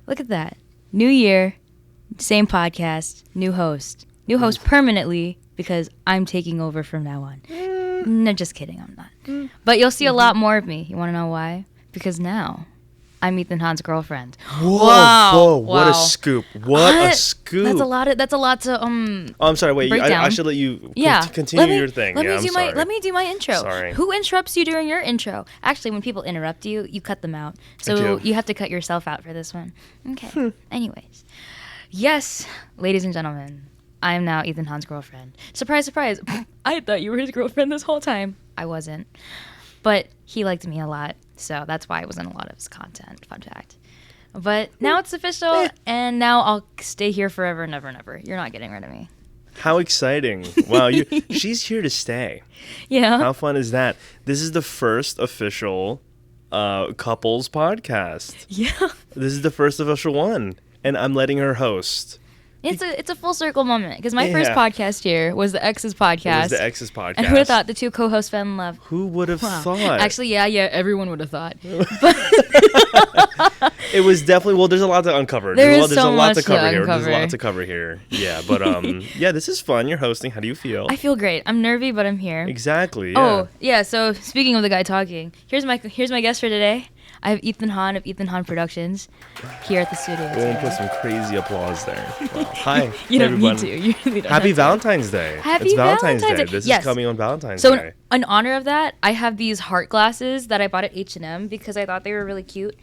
Look at that. New year, same podcast, new host. New host permanently because I'm taking over from now on. No, just kidding. I'm not. But you'll see a lot more of me. You want to know why? Because now I'm Ethan Hahn's girlfriend. Whoa, what a scoop. What a scoop. That's a lot to I'm sorry, wait. I should let you continue your thing. Let me do my intro. Sorry. Who interrupts you during your intro? Actually, when people interrupt you, you cut them out. So you have to cut yourself out for this one. Okay. Anyways. Yes, ladies and gentlemen, I am now Ethan Hahn's girlfriend. Surprise, surprise. I thought you were his girlfriend this whole time. I wasn't. But he liked me a lot, so that's why I was in a lot of his content. Fun fact. But now it's official, and now I'll stay here forever and ever and ever. You're not getting rid of me. How exciting. Wow, she's here to stay. Yeah. How fun is that? This is the first official couples podcast. Yeah. This is the first official one, and I'm letting her host. It's a full circle moment because my first podcast here was the Ex's podcast. It was the Ex's podcast. And who would have thought the two co-hosts fell in love? Who would have thought? Actually, yeah, everyone would have thought. It was definitely, well, there's a lot to uncover. There's a lot to cover here. There's a lot to cover here. Yeah, but yeah, this is fun. You're hosting. How do you feel? I feel great. I'm nervy, but I'm here. Exactly. Yeah. Oh, yeah. So speaking of the guy talking, here's my guest for today. I have Ethan Hahn of Ethan Hahn Productions here at the studio. We'll put some crazy applause there. Wow. Hi, you don't everyone. need to. You really don't. Happy Valentine's Day. It's Valentine's Day. This is coming on Valentine's Day. So in honor of that, I have these heart glasses that I bought at H&M because I thought they were really cute.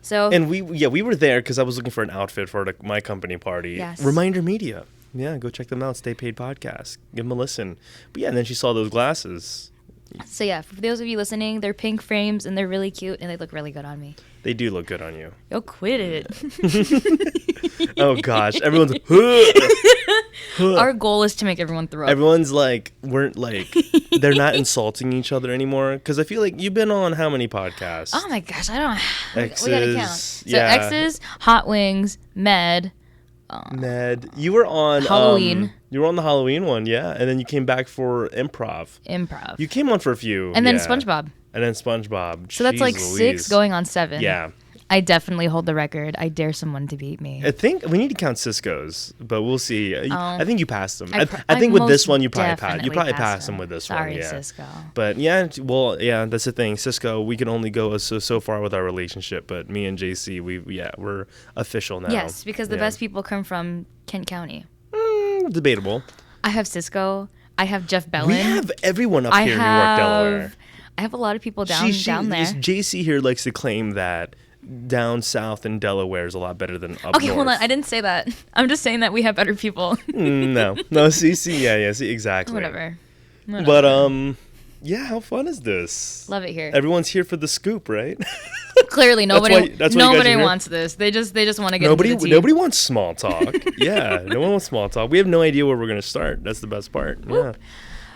So and we were there because I was looking for an outfit for my company party. Yes. Reminder Media. Yeah, go check them out. Stay Paid Podcast. Give them a listen. But yeah, and then she saw those glasses. So yeah, for those of you listening, they're pink frames and they're really cute and they look really good on me. They do look good on you. Yo, quit it. Oh gosh, everyone's. Our goal is to make everyone throw up. Everyone's like, they're not insulting each other anymore because I feel like you've been on how many podcasts? Oh my gosh, I don't. Exes, we gotta count. So Exes, Hot Wings, Med. You were on Halloween. You were on the Halloween one, yeah, and then you came back for improv. You came on for a few, and then SpongeBob. So that's like Louise. 6 going on 7. Yeah. I definitely hold the record. I dare someone to beat me. I think we need to count Cisco's, but we'll see. I think you passed them. I think with this one you probably passed. You probably passed them with this Sorry, one. Yeah. Cisco. But yeah, well, yeah, that's the thing. Cisco, we can only go so far with our relationship, but me and JC, we're official now. Yes, because the best people come from Kent County. Debatable. I have Cisco. I have Jeff Bellin. We have everyone up here in Newark, Delaware. I have a lot of people down there. JC here likes to claim that down south in Delaware is a lot better than up north. Okay, hold on. I didn't say that. I'm just saying that we have better people. No, see, exactly. Whatever. But yeah, how fun is this? Love it here. Everyone's here for the scoop, right? Clearly, nobody why wants this. They just want to get nobody. Into the tea. Nobody wants small talk. Yeah, no one wants small talk. We have no idea where we're gonna start. That's the best part. Yeah.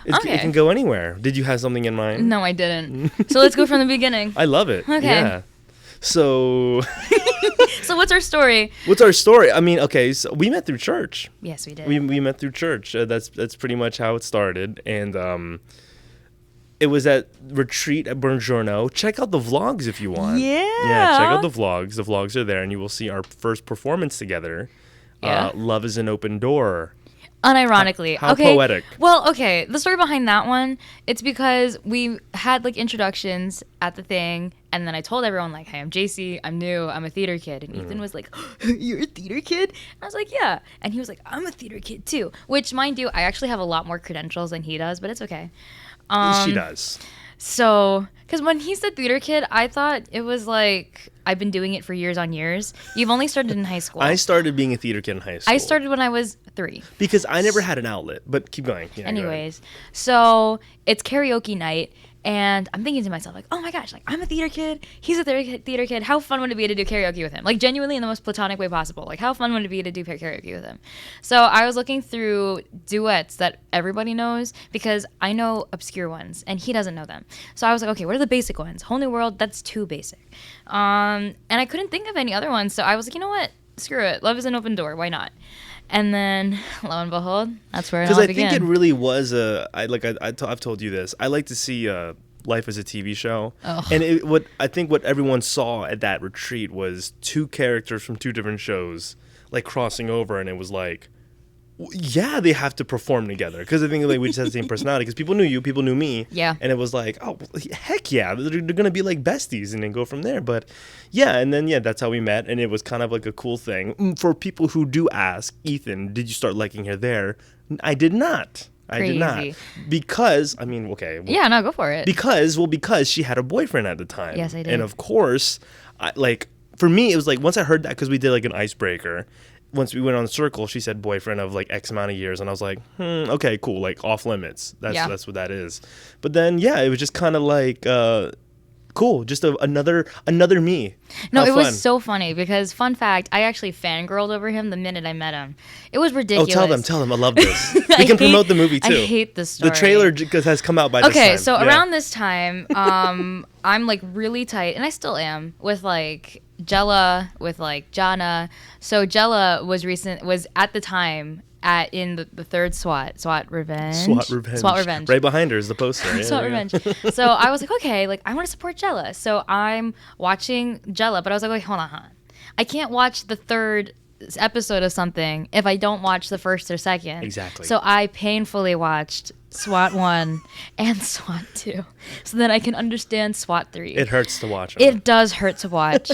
Okay. It can go anywhere. Did you have something in mind? No, I didn't. So let's go from the beginning. I love it. Okay. Yeah. So. So what's our story? I mean, okay, so we met through church. Yes, we did. We met through church. That's pretty much how it started, and it was at retreat at Buongiorno. Check out the vlogs if you want. Yeah, check out the vlogs. The vlogs are there, and you will see our first performance together. Yeah. Love is an open door. Unironically. How okay. poetic. Well, okay. The story behind that one, it's because we had like introductions at the thing, and then I told everyone like, hey, I'm JC, I'm new, I'm a theater kid. And Ethan was like, you're a theater kid? And I was like, yeah. And he was like, I'm a theater kid too. Which, mind you, I actually have a lot more credentials than he does, but it's okay. She does. So, because when he said theater kid, I thought it was like, I've been doing it for years on years. You've only started in high school. I started being a theater kid in high school. I started when I was 3. Because I never had an outlet, but keep going. Yeah, anyways, so it's karaoke night, and I'm thinking to myself, like, oh my gosh, like, I'm a theater kid, he's a theater kid, how fun would it be to do karaoke with him? Like, genuinely in the most platonic way possible. Like, how fun would it be to do karaoke with him? So I was looking through duets that everybody knows, because I know obscure ones, and he doesn't know them. So I was like, okay, what are the basic ones? Whole New World, that's too basic. And I couldn't think of any other ones, so I was like, you know what? Screw it. Love is an open door. Why not? And then, lo and behold, that's where it all began. Because I think it really was I've told you this. I like to see life as a TV show. Ugh. And what everyone saw at that retreat was two characters from two different shows like crossing over, and it was like, yeah, they have to perform together, because I think like we just had the same personality, because people knew you, people knew me, Yeah. and it was like, oh heck yeah, they're gonna be like besties and then go from there. But yeah, and then that's how we met, and it was kind of like a cool thing. For people who do ask, Ethan, did you start liking her there? I did not. I did not, Crazy. because I mean, okay, well, Yeah, no, go for it. because she had a boyfriend at the time. Yes, I did. And of course, for me, it was like, once I heard that, because we did like an icebreaker. Once we went on the circle, she said boyfriend of like X amount of years, and I was like, okay, cool, like off limits. That's what that is. But then it was just kind of like cool, just another me. No, How it was fun. so funny because, fun fact, I actually fangirled over him the minute I met him. It was Oh, ridiculous. tell them, I love this. We can promote the movie too. I hate this story. The trailer has come out by this time. Okay, so Yeah. around this time, I'm like really tight, and I still am, with like Jella, with like Jana. So Jella was at the time in the third SWAT Revenge. SWAT Revenge. Right behind her is the poster. Yeah, SWAT there you Revenge. go. So I was like, okay, like I want to support Jella. So I'm watching Jella, but I was like, wait, hold on. I can't watch the third episode of something if I don't watch the first or second. Exactly. So I painfully watched SWAT 1 and SWAT 2 so that I can understand SWAT 3. It hurts to watch. Them. It does hurt to watch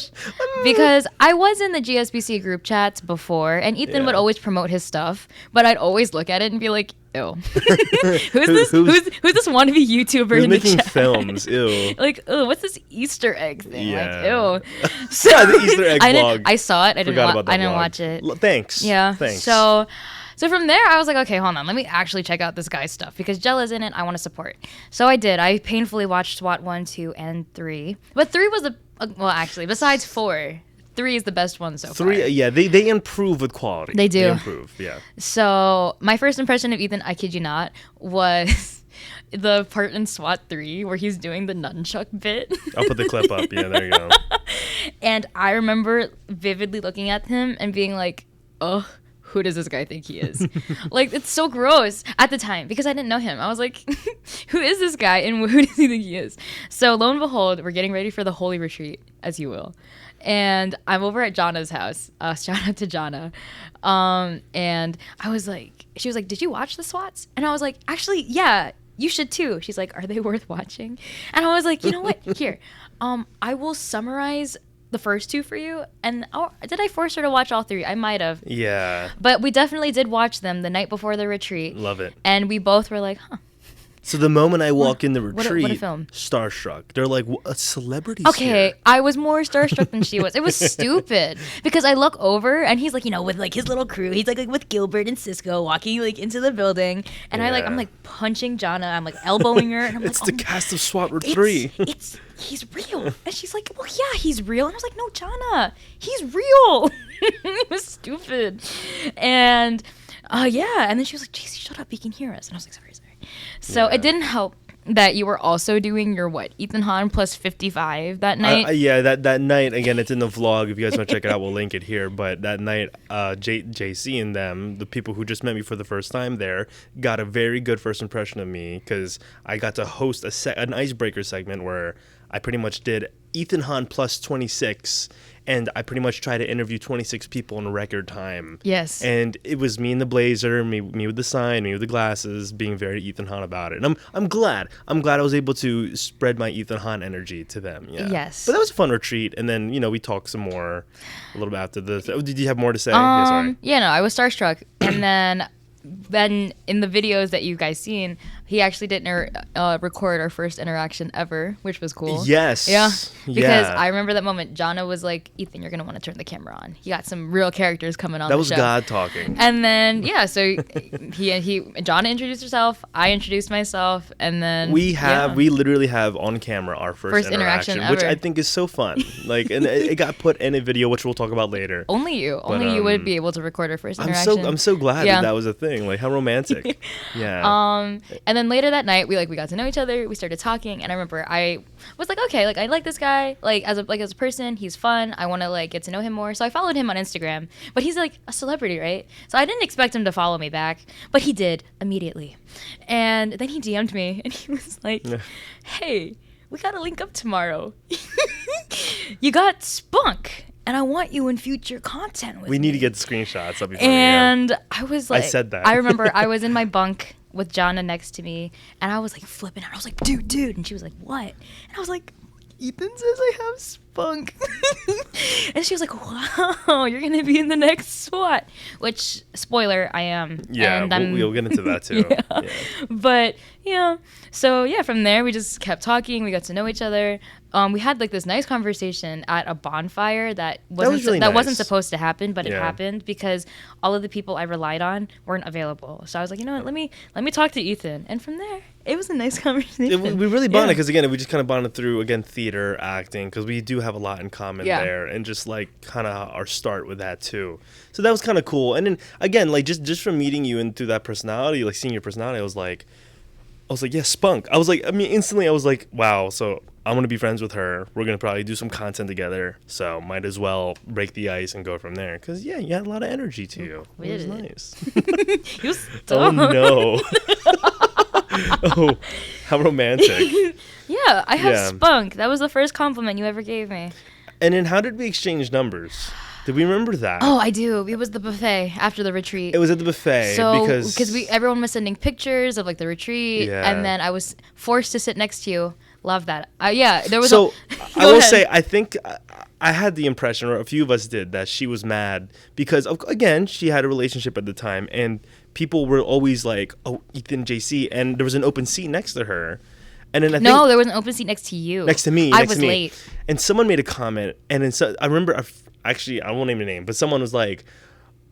because I was in the GSBC group chats before, and Ethan would always promote his stuff, but I'd always look at it and be like, ew. Who's this wannabe YouTuber Who's in the making chat? films? Ew. Like, oh, what's this Easter egg thing? Yeah. Like, ew. So The Easter egg vlog. I saw it. I Forgot about that didn't vlog. watch it. Thanks. Yeah. Thanks. So from there, I was like, okay, hold on. Let me actually check out this guy's stuff because Jella's in it. I want to support. So I did. I painfully watched SWAT 1, 2, and 3. But 3 was well, actually, besides 4, 3 is the best one so far. 3, yeah, they improve with quality. They do. They improve, yeah. So my first impression of Ethan, I kid you not, was the part in SWAT 3 where he's doing the nunchuck bit. I'll put the clip up. Yeah, there you go. And I remember vividly looking at him and being like, ugh. Who does this guy think he is? Like, it's so gross at the time because I didn't know him. I was like, who is this guy and who does he think he is? So lo and behold, we're getting ready for the holy retreat, as you will. And I'm over at Jana's house. Shout out to Jana. And I was like, she was like, did you watch the SWATs? And I was like, actually, yeah, you should too. She's like, are they worth watching? And I was like, you know what? Here, I will summarize the first 2 for you. And did I force her to watch all 3? I might have. Yeah. But we definitely did watch them the night before the retreat. Love it. And we both were like, huh. So the moment I walk in the what a retreat, film. starstruck. They're like, a celebrity. Okay, I was more starstruck than she was. It was stupid because I look over and he's like, with like his little crew. He's like with Gilbert and Cisco walking like into the building, and I'm Yeah. like punching Jana. I'm like elbowing her. And I'm It's like, the cast of SWAT 3. He's real. And she's like, well, yeah, he's real. And I was like, no, Jana, he's real. It was stupid. And yeah, and then she was like, JC, shut up, he can hear us. And I was like, sorry. So Yeah. it didn't help that you were also doing your Ethan Hahn plus 55 that night. Yeah, that night, again, it's in the vlog. If you guys want to check it out, we'll link it here. But that night, JC and them, the people who just met me for the first time there, got a very good first impression of me because I got to host an icebreaker segment where I pretty much did Ethan Hahn plus 26, and I pretty much tried to interview 26 people in record time. Yes. And it was me in the blazer, me with the sign, me with the glasses, being very Ethan Hahn about it. And I'm glad I was able to spread my Ethan Hahn energy to them. Yeah. Yes. But that was a fun retreat. And then, we talked some more a little bit after this. Oh, did you have more to say? Yeah, sorry. Yeah, no, I was starstruck. And then in the videos that you guys seen, he actually didn't record our first interaction ever, which was cool. Yes. Yeah. Because Yeah. I remember that moment. Jana was like, Ethan, you're going to want to turn the camera on. You got some real characters coming on That the was show. God talking. And then, yeah, so Jana introduced herself. I introduced myself. And then We literally have on camera our first interaction, which ever. I think is so fun. Like, and it got put in a video, which we'll talk about later. Only you would be able to record our first I'm interaction. so glad Yeah. that was a thing. Like, how romantic. Yeah. And then later that night, we got to know each other. We started talking, and I remember I was like, okay, like I like this guy, like as a person, he's fun. I want to like get to know him more. So I followed him on Instagram, but he's like a celebrity, right? So I didn't expect him to follow me back, but he did immediately. And then he DM'd me, and he was like, hey, we got to link up tomorrow. You got Spunk, and I want you in future content with We me. need to get the screenshots. That'll be funny. And I was like, I said that. I remember I was in my bunk with Jonna next to me, and I was like flipping out. I was like, dude. And she was like, what? And I was like, Ethan says I have Spunk. And she was like, wow, you're going to be in the next SWAT. Which, spoiler, I am. Yeah, and we'll get into that too. Yeah. But, so yeah, from there we just kept talking. We got to know each other. We had like this nice conversation at a bonfire that wasn't supposed to happen, but it happened because all of the people I relied on weren't available. So I was like, you know what, let me talk to Ethan. And from there, it was a nice conversation. We really bonded because, again, we just kind of bonded through, again, theater, acting, because we do have a lot in common there, and just like kind of our start with that too. So that was kind of cool. And then again, like just from meeting you and through that personality, like seeing your personality, I was like, yeah, Spunk. Instantly I was like, wow. So I'm gonna be friends with her. We're gonna probably do some content together. So might as well break the ice and go from there. Cause you had a lot of energy to you. It was nice. You Oh no. Oh, how romantic. Yeah, I have Spunk. That was the first compliment you ever gave me. And then how did we exchange numbers? Did we remember that? Oh, I do. It was the buffet after the retreat. It was at the buffet. So, because everyone was sending pictures of like the retreat, and then I was forced to sit next to you. Love that. There was. So I will say, I think I had the impression, or a few of us did, that she was mad because, again, she had a relationship at the time, and people were always like, "Oh, Ethan, JC," and there was an open seat next to her. And then there was an open seat next to you. Next to me. I was late. And someone made a comment, and then I remember. Actually, I won't name the name, but someone was like,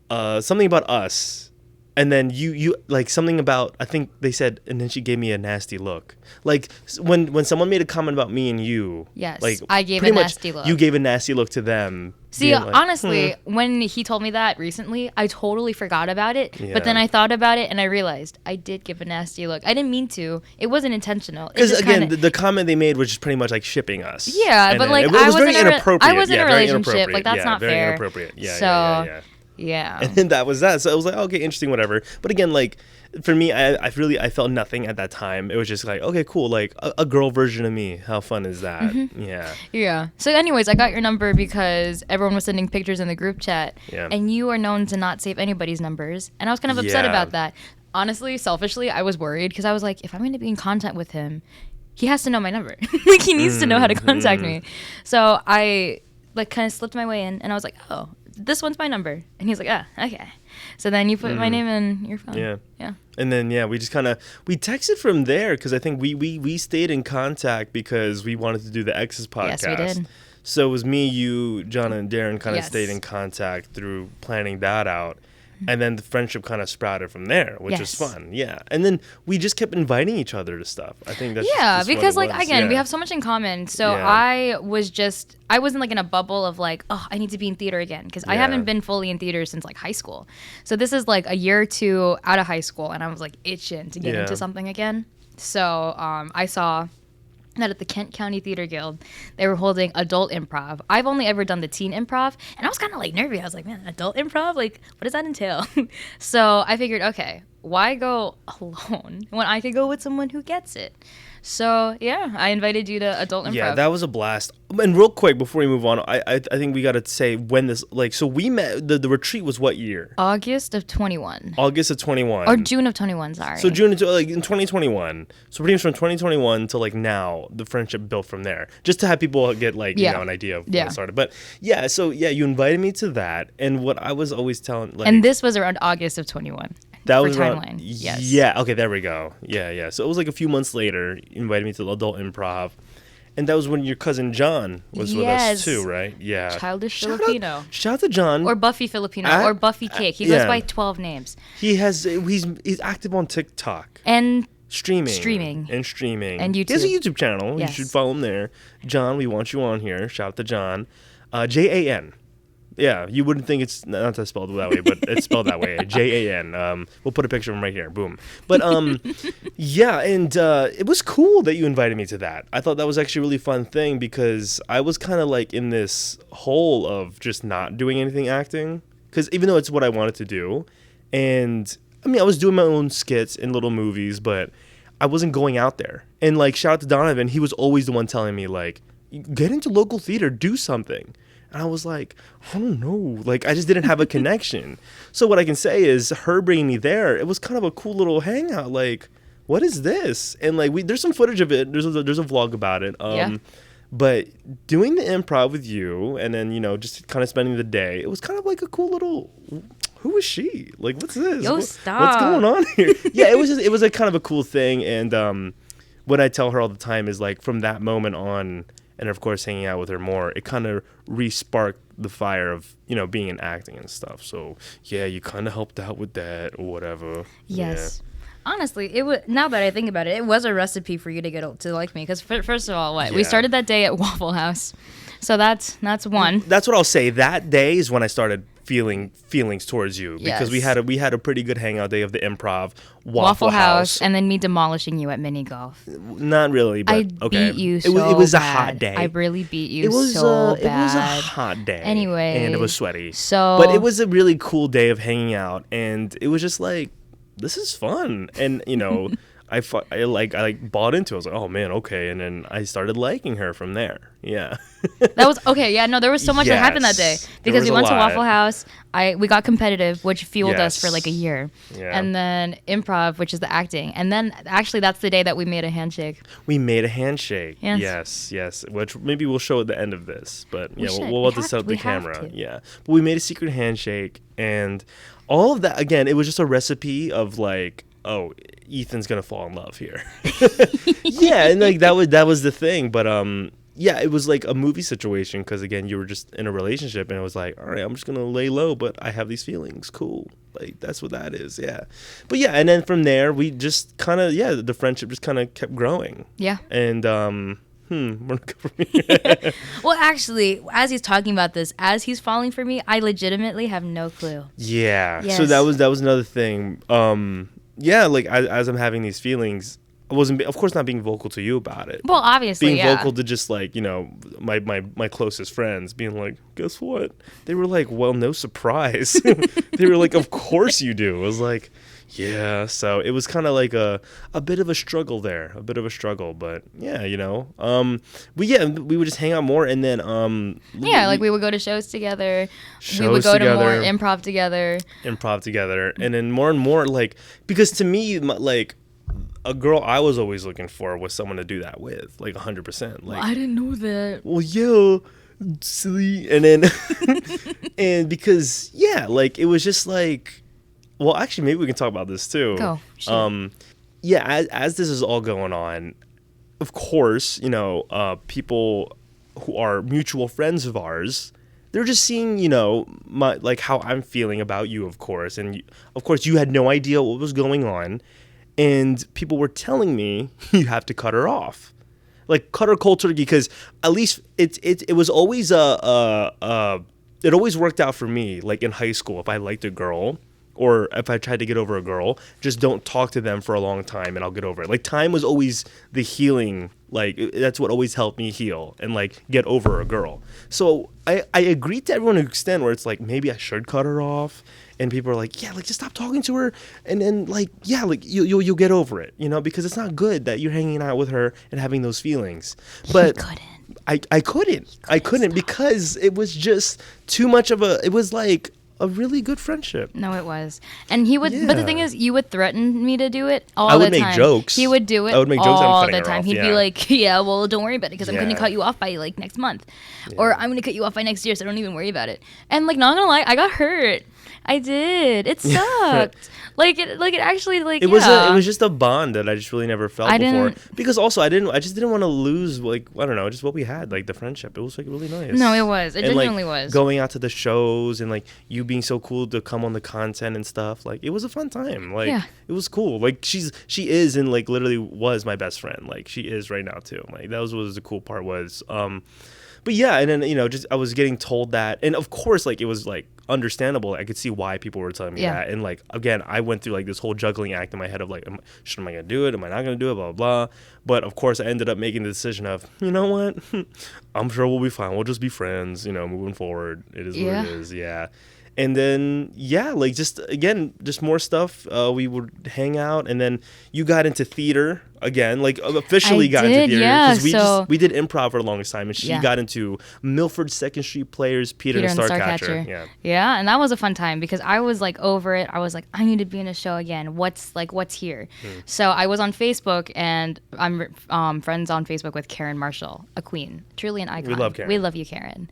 something about us, and then you like something about, I think they said, and then she gave me a nasty look. Like when someone made a comment about me and you, yes, like I gave a nasty look. You gave a nasty look to them. See, honestly, when he told me that recently, I totally forgot about it. Yeah. But then I thought about it and I realized I did give a nasty look. I didn't mean to. It wasn't intentional. Because again, the comment they made was just pretty much like shipping us. Yeah, and but like it was very inappropriate. I was in a relationship. Like that's not very fair. Inappropriate. Yeah. So, yeah. And then that was that. So I was like, okay, interesting, whatever. But again, like for me, I felt nothing at that time. It was just like, okay, cool, like a girl version of me. How fun is that? Mm-hmm. Yeah. Yeah. So anyways, I got your number because everyone was sending pictures in the group chat. Yeah. And you are known to not save anybody's numbers. And I was kind of upset about that. Honestly, selfishly, I was worried because I was like, if I'm going to be in contact with him, he has to know my number. Like he needs to know how to contact me. So I like kind of slipped my way in and I was like, oh, this one's my number. And he's like, okay. So then you put my name in your phone. Yeah. Yeah. And then, we just kind of, we texted from there because I think we stayed in contact because we wanted to do the X's podcast. Yes, we did. So it was me, you, John, and Darren kind of stayed in contact through planning that out. And then the friendship kind of sprouted from there, which was fun. Yeah. And then we just kept inviting each other to stuff. I think that's just because what like, it was. again, we have so much in common. So I wasn't like in a bubble of like, oh, I need to be in theater again. Because I haven't been fully in theater since like high school. So this is like a year or two out of high school. And I was like itching to get into something again. So I saw that at the Kent County Theater Guild, they were holding adult improv. I've only ever done the teen improv, and I was kind of like nervous. I was like, man, adult improv? Like, what does that entail? So I figured, okay, why go alone when I could go with someone who gets it? So, I invited you to adult improv. Yeah, that was a blast. And real quick, before we move on, I think we got to say when this, like, so we met, the retreat was what year? August of 21. August of 21. Or June of 21, sorry. So June, like, in 2021. So pretty much from 2021 to, like, now, the friendship built from there. Just to have people get, like, you know, an idea of when it started. But, you invited me to that. And what I was always telling, like... And this was around August of 21. That was timeline. Yes. Yeah. Okay. There we go. Yeah. So it was like a few months later. You invited me to the adult improv, and that was when your cousin John was with us too, right? Yeah. Childish Filipino. Shout out to John. Or Buffy Filipino. Or Buffy Cake. He goes by 12 names. He's active on TikTok and streaming and YouTube. He has a YouTube channel. Yes. You should follow him there. John, we want you on here. Shout out to John. Jan. Yeah, you wouldn't think it's not spelled that way, but it's spelled that way. Jan. We'll put a picture of him right here. Boom. But and it was cool that you invited me to that. I thought that was actually a really fun thing because I was kind of like in this hole of just not doing anything acting because even though it's what I wanted to do, and I mean, I was doing my own skits in little movies, but I wasn't going out there. And like, shout out to Donovan, he was always the one telling me like, get into local theater, do something. And I was like, I don't know. Like, I just didn't have a connection. So what I can say is her bringing me there, it was kind of a cool little hangout. Like, what is this? And like, there's some footage of it. There's a vlog about it. But doing the improv with you and then, just kind of spending the day, it was kind of like a cool little, who is she? Like, what's this? Yo, stop. What's going on here? Yeah, it was a kind of a cool thing. And what I tell her all the time is like, from that moment on, and of course hanging out with her more, it kind of re-sparked the fire of, being in acting and stuff. So yeah, you kind of helped out with that or whatever. Yes. Yeah. Honestly, now that I think about it, it was a recipe for you to get to like me. Because first of all, we started that day at Waffle House, so that's one. That's what I'll say. That day is when I started feeling feelings towards you, because we had a pretty good hangout day of the improv, Waffle House, and then me demolishing you at mini golf. Not really, but I okay. beat you. It was a hot day. I really beat you so bad. It was a hot day. Anyway, and it was sweaty. But it was a really cool day of hanging out, and it was just like, this is fun. And I bought into it. I was like, oh man, okay. And then I started liking her from there. Yeah. That was okay. Yeah, no, there was so much that happened that day because we went to Waffle House. We got competitive, which fueled us for like a year. Yeah. And then improv, which is the acting. And then actually that's the day that we made a handshake. We made a handshake. Yes. Yes. Which maybe we'll show at the end of this. But yeah, we'll have to set up the camera. Yeah. But we made a secret handshake, and all of that, again, it was just a recipe of like, oh, Ethan's gonna fall in love here. Yeah, and like that was the thing. But yeah, it was like a movie situation, because again, you were just in a relationship, and it was like, all right, I'm just gonna lay low, but I have these feelings. Cool, like that's what that is. Yeah, but yeah, and then from there, we just kind of the friendship just kind of kept growing. Yeah, and we're not good for me. Well, actually, as he's talking about this, as he's falling for me, I legitimately have no clue. Yeah. Yes. So that was another thing. Yeah, like as I'm having these feelings, I wasn't, of course, not being vocal to you about it. Well, obviously, being vocal to just like my closest friends, being like, guess what? They were like, well, no surprise. They were like, of course you do. I was like, yeah. So it was kind of like a bit of a struggle there, but yeah, we would just hang out more, and then like we would go to shows together. We would go to more improv together, and then more and more, like, because to me, like, a girl I was always looking for was someone to do that with, like 100%. Like, I didn't know that. Well, yeah, silly, and then and because like it was just like. Well, actually, maybe we can talk about this too. Go. Sure. As this is all going on, of course, people who are mutual friends of ours, they're just seeing, how I'm feeling about you, of course. And of course, you had no idea what was going on. And people were telling me, you have to cut her off. Like, cut her cold turkey, because at least it was always it always worked out for me, like in high school, if I liked a girl, or if I tried to get over a girl, just don't talk to them for a long time and I'll get over it. Like, time was always the healing. Like, that's what always helped me heal and, like, get over a girl. So I agreed to everyone to an extent where it's like, maybe I should cut her off. And people are like, yeah, like, just stop talking to her. And then, like, yeah, like, you'll get over it, because it's not good that you're hanging out with her and having those feelings. But I couldn't because it was just too much of it was like a really good friendship. No, it was. And he would, but the thing is, you would threaten me to do it all the time. I would make jokes. He would do it I would make jokes all the time. He'd be like, yeah, well, don't worry about it, because I'm going to cut you off by, like, next month. Yeah. Or I'm going to cut you off by next year, so don't even worry about it. And, like, not going to lie, I got hurt. I did. It sucked. It actually, like, it was just a bond that I just really never felt before. Because also I just didn't want to lose, like, I don't know, just what we had, like the friendship. It was, like, really nice. No, it was. It genuinely was. Going out to the shows and, like, you being so cool to come on the content and stuff. Like, it was a fun time. Like, it was cool. Like, she is and, like, literally was my best friend. Like, she is right now too. Like, that was the cool part was. But yeah, and then, just I was getting told that, and of course, like, it was, like, understandable. I could see why people were telling me that, and, like, again, I went through, like, this whole juggling act in my head of, like, am I gonna do it? Am I not gonna do it? Blah blah blah. But of course, I ended up making the decision of, you know what? I'm sure we'll be fine. We'll just be friends. Moving forward. It is what it is. Yeah. And then, yeah, like just, again, just more stuff. We would hang out. And then you got into theater again, like officially got into theater. Yeah. Because So we did improv for the longest time. And she yeah. got into Milford Second Street Players, Peter and the Starcatcher. Yeah. Yeah, and that was a fun time because I was like over it. I was like, I need to be in a show again. What's here? So I was on Facebook, and I'm friends on Facebook with Karen Marshall, a queen, truly an icon. We love Karen. We love you, Karen.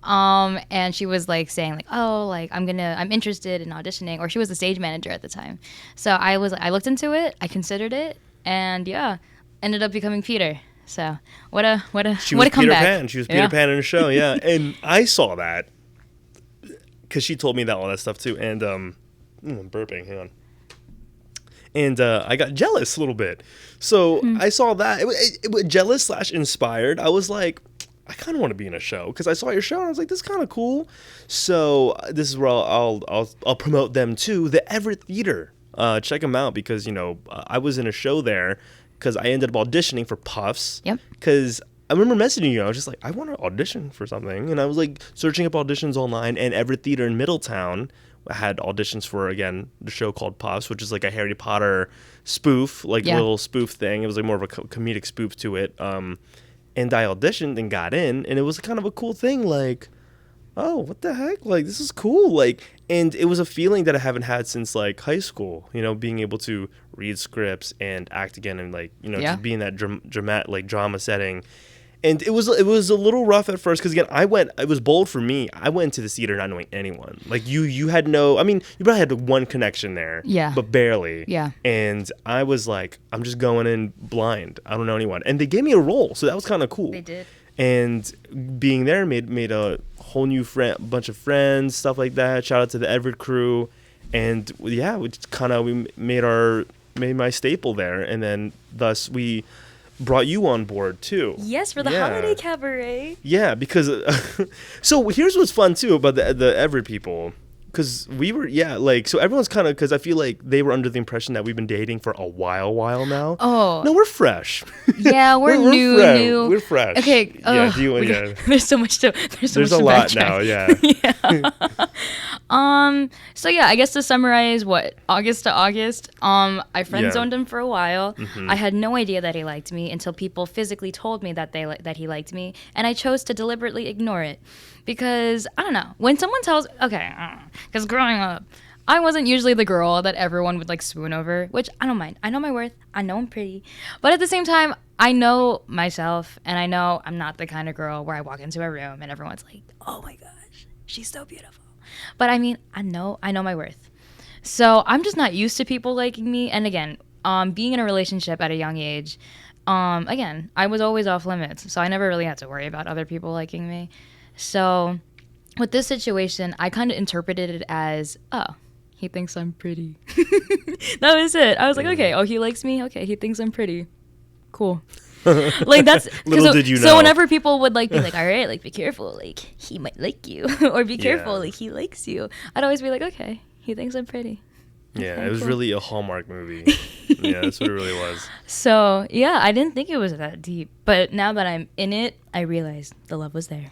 And she was like saying like, oh, like I'm interested in auditioning, or she was the stage manager at the time. So I looked into it, I considered it, and yeah, ended up becoming Peter. So what a She what was a Peter comeback. Pan. She was Peter Pan in a show, yeah. And I saw that because she told me all that stuff too. And I'm burping. Hang on. And I got jealous a little bit. So I saw that. It was jealous / inspired. I was like, I kind of want to be in a show because I saw your show and I was like, this is kind of cool. So this is where I'll promote them too. The Everett Theater. Check them out because, I was in a show there because I ended up auditioning for Puffs. Yep. Because I remember messaging you. I was just like, I want to audition for something. And I was like searching up auditions online, and Everett Theater in Middletown had auditions for, again, the show called Puffs, which is like a Harry Potter spoof, little spoof thing. It was like more of a comedic spoof to it. And I auditioned and got in, and it was kind of a cool thing. Like, oh, what the heck? Like, this is cool. Like, and it was a feeling that I haven't had since like high school, being able to read scripts and act again, and like, just be in that drama setting. And it was a little rough at first because, again, it was bold for me. I went to the theater not knowing anyone. Like, you had you probably had one connection there. Yeah. But barely. Yeah. And I was like, I'm just going in blind. I don't know anyone. And they gave me a role, so that was kind of cool. They did. And being there made a whole new bunch of friends, stuff like that. Shout out to the Everett crew. And, yeah, we made my staple there. And then, thus, we brought you on board too. Yes, for the holiday cabaret. Yeah, because so here's what's fun too about the Everett people, because we were so everyone's kind of, because I feel like they were under the impression that we've been dating for a while now. Oh no, we're fresh. Yeah, we're new. We're fresh. Okay. There's so much to. There's a lot now. Yeah. Yeah. So yeah, I guess to summarize, August to August, I friend zoned him for a while. I had no idea that he liked me until people physically told me that that he liked me, and I chose to deliberately ignore it because I don't know. When someone tells, because growing up, I wasn't usually the girl that everyone would like swoon over, which I don't mind. I know my worth. I know I'm pretty, but at the same time, I know myself, and I know I'm not the kind of girl where I walk into a room and everyone's like, "Oh my gosh, she's so beautiful." But I mean, I know my worth. So I'm just not used to people liking me. And again, being in a relationship at a young age, again, I was always off limits. So I never really had to worry about other people liking me. So with this situation, I kind of interpreted it as, oh, he thinks I'm pretty. That was it. I was like, okay, he likes me. Okay, he thinks I'm pretty. Cool. Like that's little did you know. So whenever people would like be like, all right, like be careful, like he might like you, or be careful, like he likes you, I'd always be like, okay, he thinks I'm pretty. Yeah, Okay, it was cool. really a Hallmark movie. Yeah, that's what it really was. So yeah, I didn't think it was that deep, but now that I'm in it, I realized the love was there.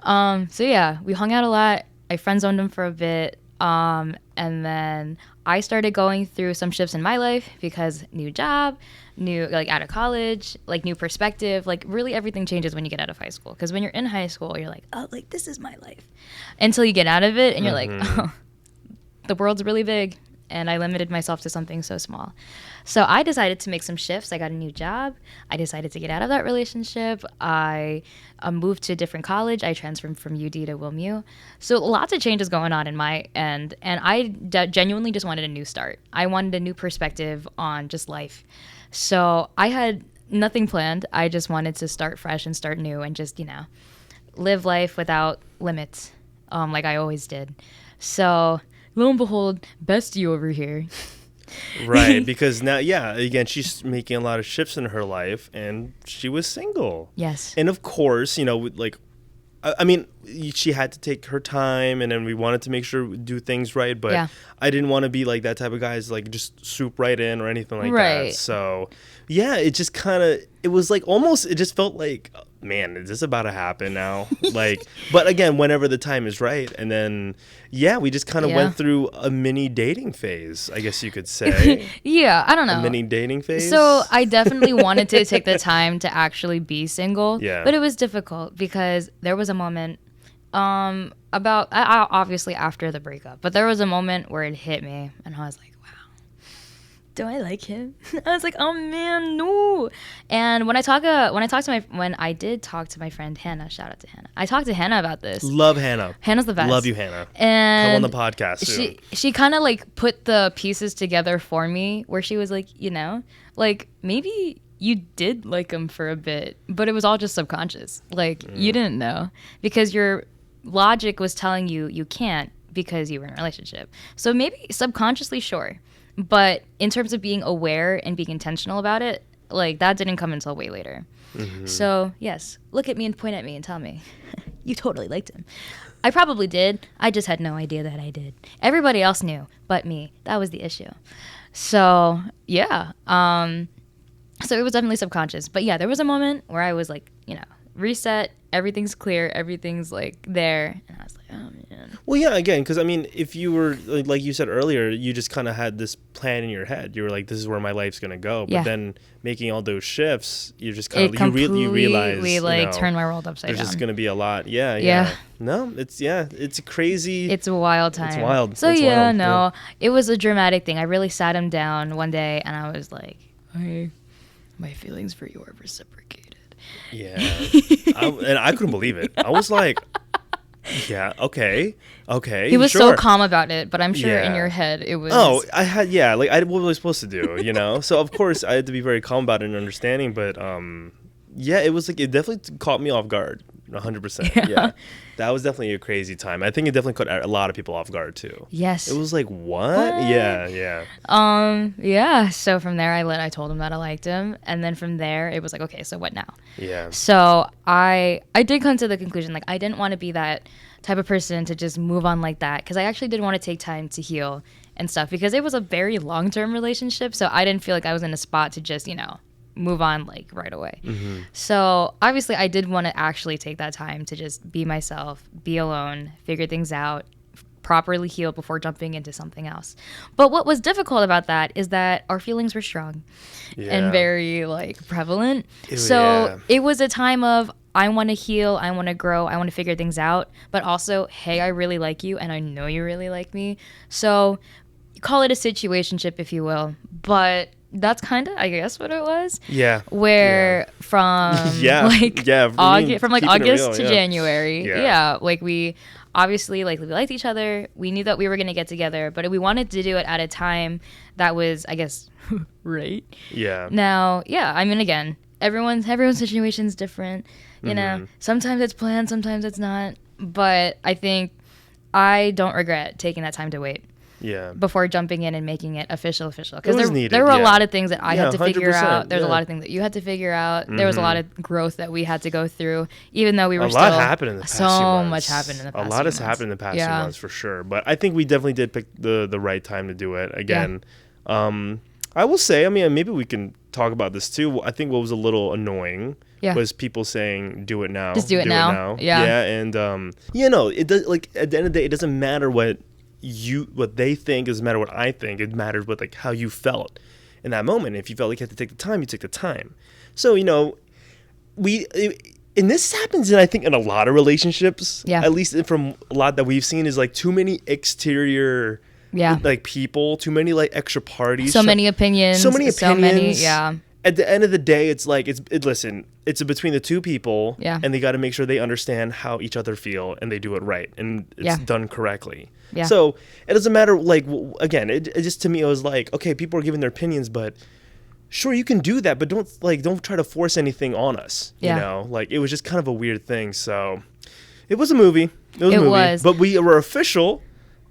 So yeah, we hung out a lot. I friend zoned him for a bit, and then I started going through some shifts in my life because new job, out of college, like new perspective, like really everything changes when you get out of high school. Because when you're in high school, you're like, oh, like this is my life. Until you get out of it and you're like, oh, the world's really big. And I limited myself to something so small. So I decided to make some shifts. I got a new job. I decided to get out of that relationship. I moved to a different college. I transferred from UD to WilMU. So lots of changes going on in my end. And I genuinely just wanted a new start. I wanted a new perspective on just life. So I had nothing planned. I just wanted to start fresh and start new and just, live life without limits, like I always did. So lo and behold, bestie over here. Right, because now, again, she's making a lot of shifts in her life, and she was single. Yes. And of course, she had to take her time, and then we wanted to make sure we do things right, but Yeah. I didn't want to be like that type of guy, is like just swoop right in or anything like Right. that. So yeah, it just kind of, it was like almost, it just felt like, man, is this about to happen now? Like, but again, whenever the time is right. And then yeah, we just kind of Yeah. went through a mini dating phase, I guess you could say. Yeah, I don't know. A mini dating phase. So I definitely wanted to take the time to actually be single. Yeah. But it was difficult because there was a moment about obviously after the breakup, but there was a moment where it hit me and I was like, wow, do I like him? I was like, oh man, no. And when I did talk to my friend Hannah, shout out to Hannah. I talked to Hannah about this. Love Hannah. Hannah's the best. Love you, Hannah. And come on the podcast soon. she kind of like put the pieces together for me where she was like, you know, like maybe you did like him for a bit, but it was all just subconscious. Like you didn't know because your logic was telling you you can't because you were in a relationship. So maybe subconsciously, sure. But in terms of being aware and being intentional about it, like that didn't come until way later. So yes, look at me and point at me and tell me, you totally liked him. I probably did. I just had no idea that I did. Everybody else knew, but me. That was the issue. So yeah. So it was definitely subconscious. But yeah, there was a moment where I was like, you know, reset, everything's clear, everything's like there. And I was like, oh man. Well, yeah, again, because I mean, if you were, like you said earlier, you just kind of had this plan in your head. You were like, this is where my life's going to go. But Yeah. then making all those shifts, you just kind of, completely you realize, like turned my world upside there's down. just going to be a lot. Yeah. Yeah. No, it's a crazy. It's a wild time. It's wild. So It's yeah, wild. no, it was a dramatic thing. I really sat him down one day and I was like, hey, my feelings for you are reciprocated. Yeah. And I couldn't believe it. I was like, yeah, okay. He was sure. so calm about it, but I'm sure in Yeah. your head it was. Oh, what was I supposed to do, you know? So of course I had to be very calm about it and understanding, but yeah, it was like, it definitely caught me off guard, 100%. Yeah. That was definitely a crazy time. I think it definitely caught a lot of people off guard too. Yes. It was like, what? Yeah. Yeah. So from there, I told him that I liked him, and then from there, it was like, okay, so what now? Yeah. So I did come to the conclusion, like, I didn't want to be that type of person to just move on like that, because I actually did want to take time to heal and stuff, because it was a very long-term relationship, so I didn't feel like I was in a spot to just, you know, move on like right away. So obviously I did want to actually take that time to just be myself, be alone, figure things out, properly heal before jumping into something else. But what was difficult about that is that our feelings were strong and very like prevalent. So it was a time of, I want to heal, I want to grow, I want to figure things out, but also, hey, I really like you and I know you really like me. So call it a situationship if you will, but that's kind of, I guess, what it was. Yeah. Where from August to real, January. Yeah. Yeah. Like we obviously we liked each other. We knew that we were gonna get together, but we wanted to do it at a time that was, I guess, right. Yeah. Now, yeah. I mean, again, everyone's situation's different. You know, sometimes it's planned, sometimes it's not. But I think I don't regret taking that time to wait. Yeah. Before jumping in and making it official. Because there were a lot of things that I had to figure 100%, out. There's a lot of things that you had to figure out. There was a lot of growth that we had to go through, even though we were a lot happened in the past few months. So much happened in the past few months. A lot has happened in the past few months for sure. But I think we definitely did pick the right time to do it. Again, I will say, I mean, maybe we can talk about this too. I think what was a little annoying was people saying, do it now. Just do it now. Yeah. And, you know, it does, like, at the end of the day, it doesn't matter what they think, it doesn't matter what I think. It matters what, like, how you felt in that moment. If you felt like you had to take the time, you took the time. So, you know, and this happens I think in a lot of relationships, at least from a lot that we've seen, is like too many exterior like people, too many like extra parties, so many opinions, At the end of the day, it's like it's between the two people, and they got to make sure they understand how each other feel and they do it right and it's done correctly. So it doesn't matter. Like, again, it just, to me, it was like, okay, people are giving their opinions, but sure, you can do that, but don't try to force anything on us. You know, like, it was just kind of a weird thing. So it was a movie. It was, but we were official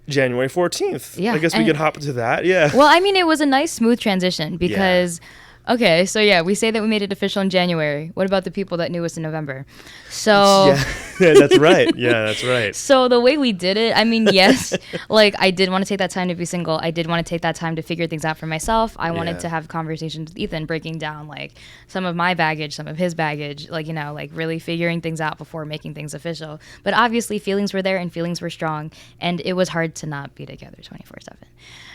January 14th. I guess we can hop into that. Well, I mean, it was a nice smooth transition because Okay, so yeah, we say that we made it official in January. What about the people that knew us in November? So Yeah, that's right. Yeah, that's right. So the way we did it, I mean, yes, like I did want to take that time to be single. I did want to take that time to figure things out for myself. I wanted Yeah. to have conversations with Ethan, breaking down like some of my baggage, some of his baggage, like, you know, like really figuring things out before making things official. But obviously feelings were there and feelings were strong, and it was hard to not be together 24/7.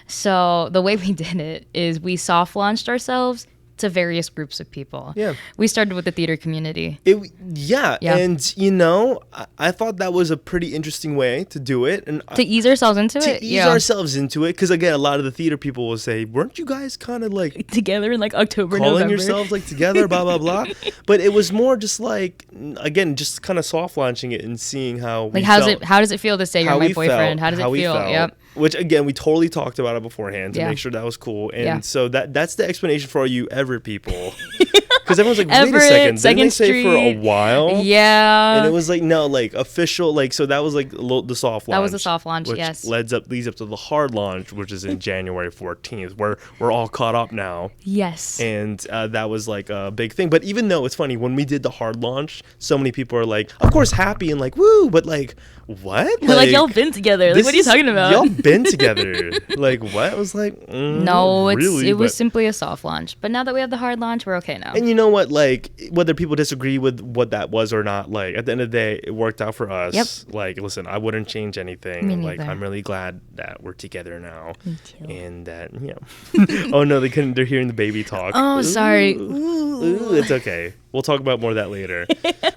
So the way we did it is we soft launched ourselves to various groups of people. Yeah. We started with the theater community. Yeah, and you know, I thought that was a pretty interesting way to do it, and To ease ourselves into it. to ease ourselves into it, because again, a lot of the theater people will say, "Weren't you guys kind of like Together in like October, calling November. yourselves like together?" Blah blah blah. But it was more just like, again, just kind of soft launching it and seeing how Like how does it feel to say you're my boyfriend? How does it feel? Yep. Which again, we totally talked about it beforehand to Yeah. make sure that was cool, and Yeah. so that's the explanation for all you Everett people, because everyone's like, "Wait a Everett, second, didn't they Second say for a Street. while?" Yeah. And it was like, no, like official, like, so that was like the soft launch. That was the soft launch, which yes. leads up to the hard launch, which is in January 14th, where we're all caught up now. Yes. And that was like a big thing. But even though it's funny, when we did the hard launch, so many people are like, of course, happy and like, woo, but like, what? We're like, y'all been together. Like, this what are you is- talking about? Y'all been together. Like, what? I was like, No, really, it was but- simply a soft launch. But now that we have the hard launch, we're okay now. And you know what? Like, whether people disagree with what that was or not, like, at the end of the day, it worked out for us. Yep. Like, listen, I wouldn't change anything. Me Like, neither. I'm really glad that we're together now. Me too. And that, you know. Oh, no, they're hearing the baby talk. Oh, sorry. Ooh, it's okay. We'll talk about more of that later.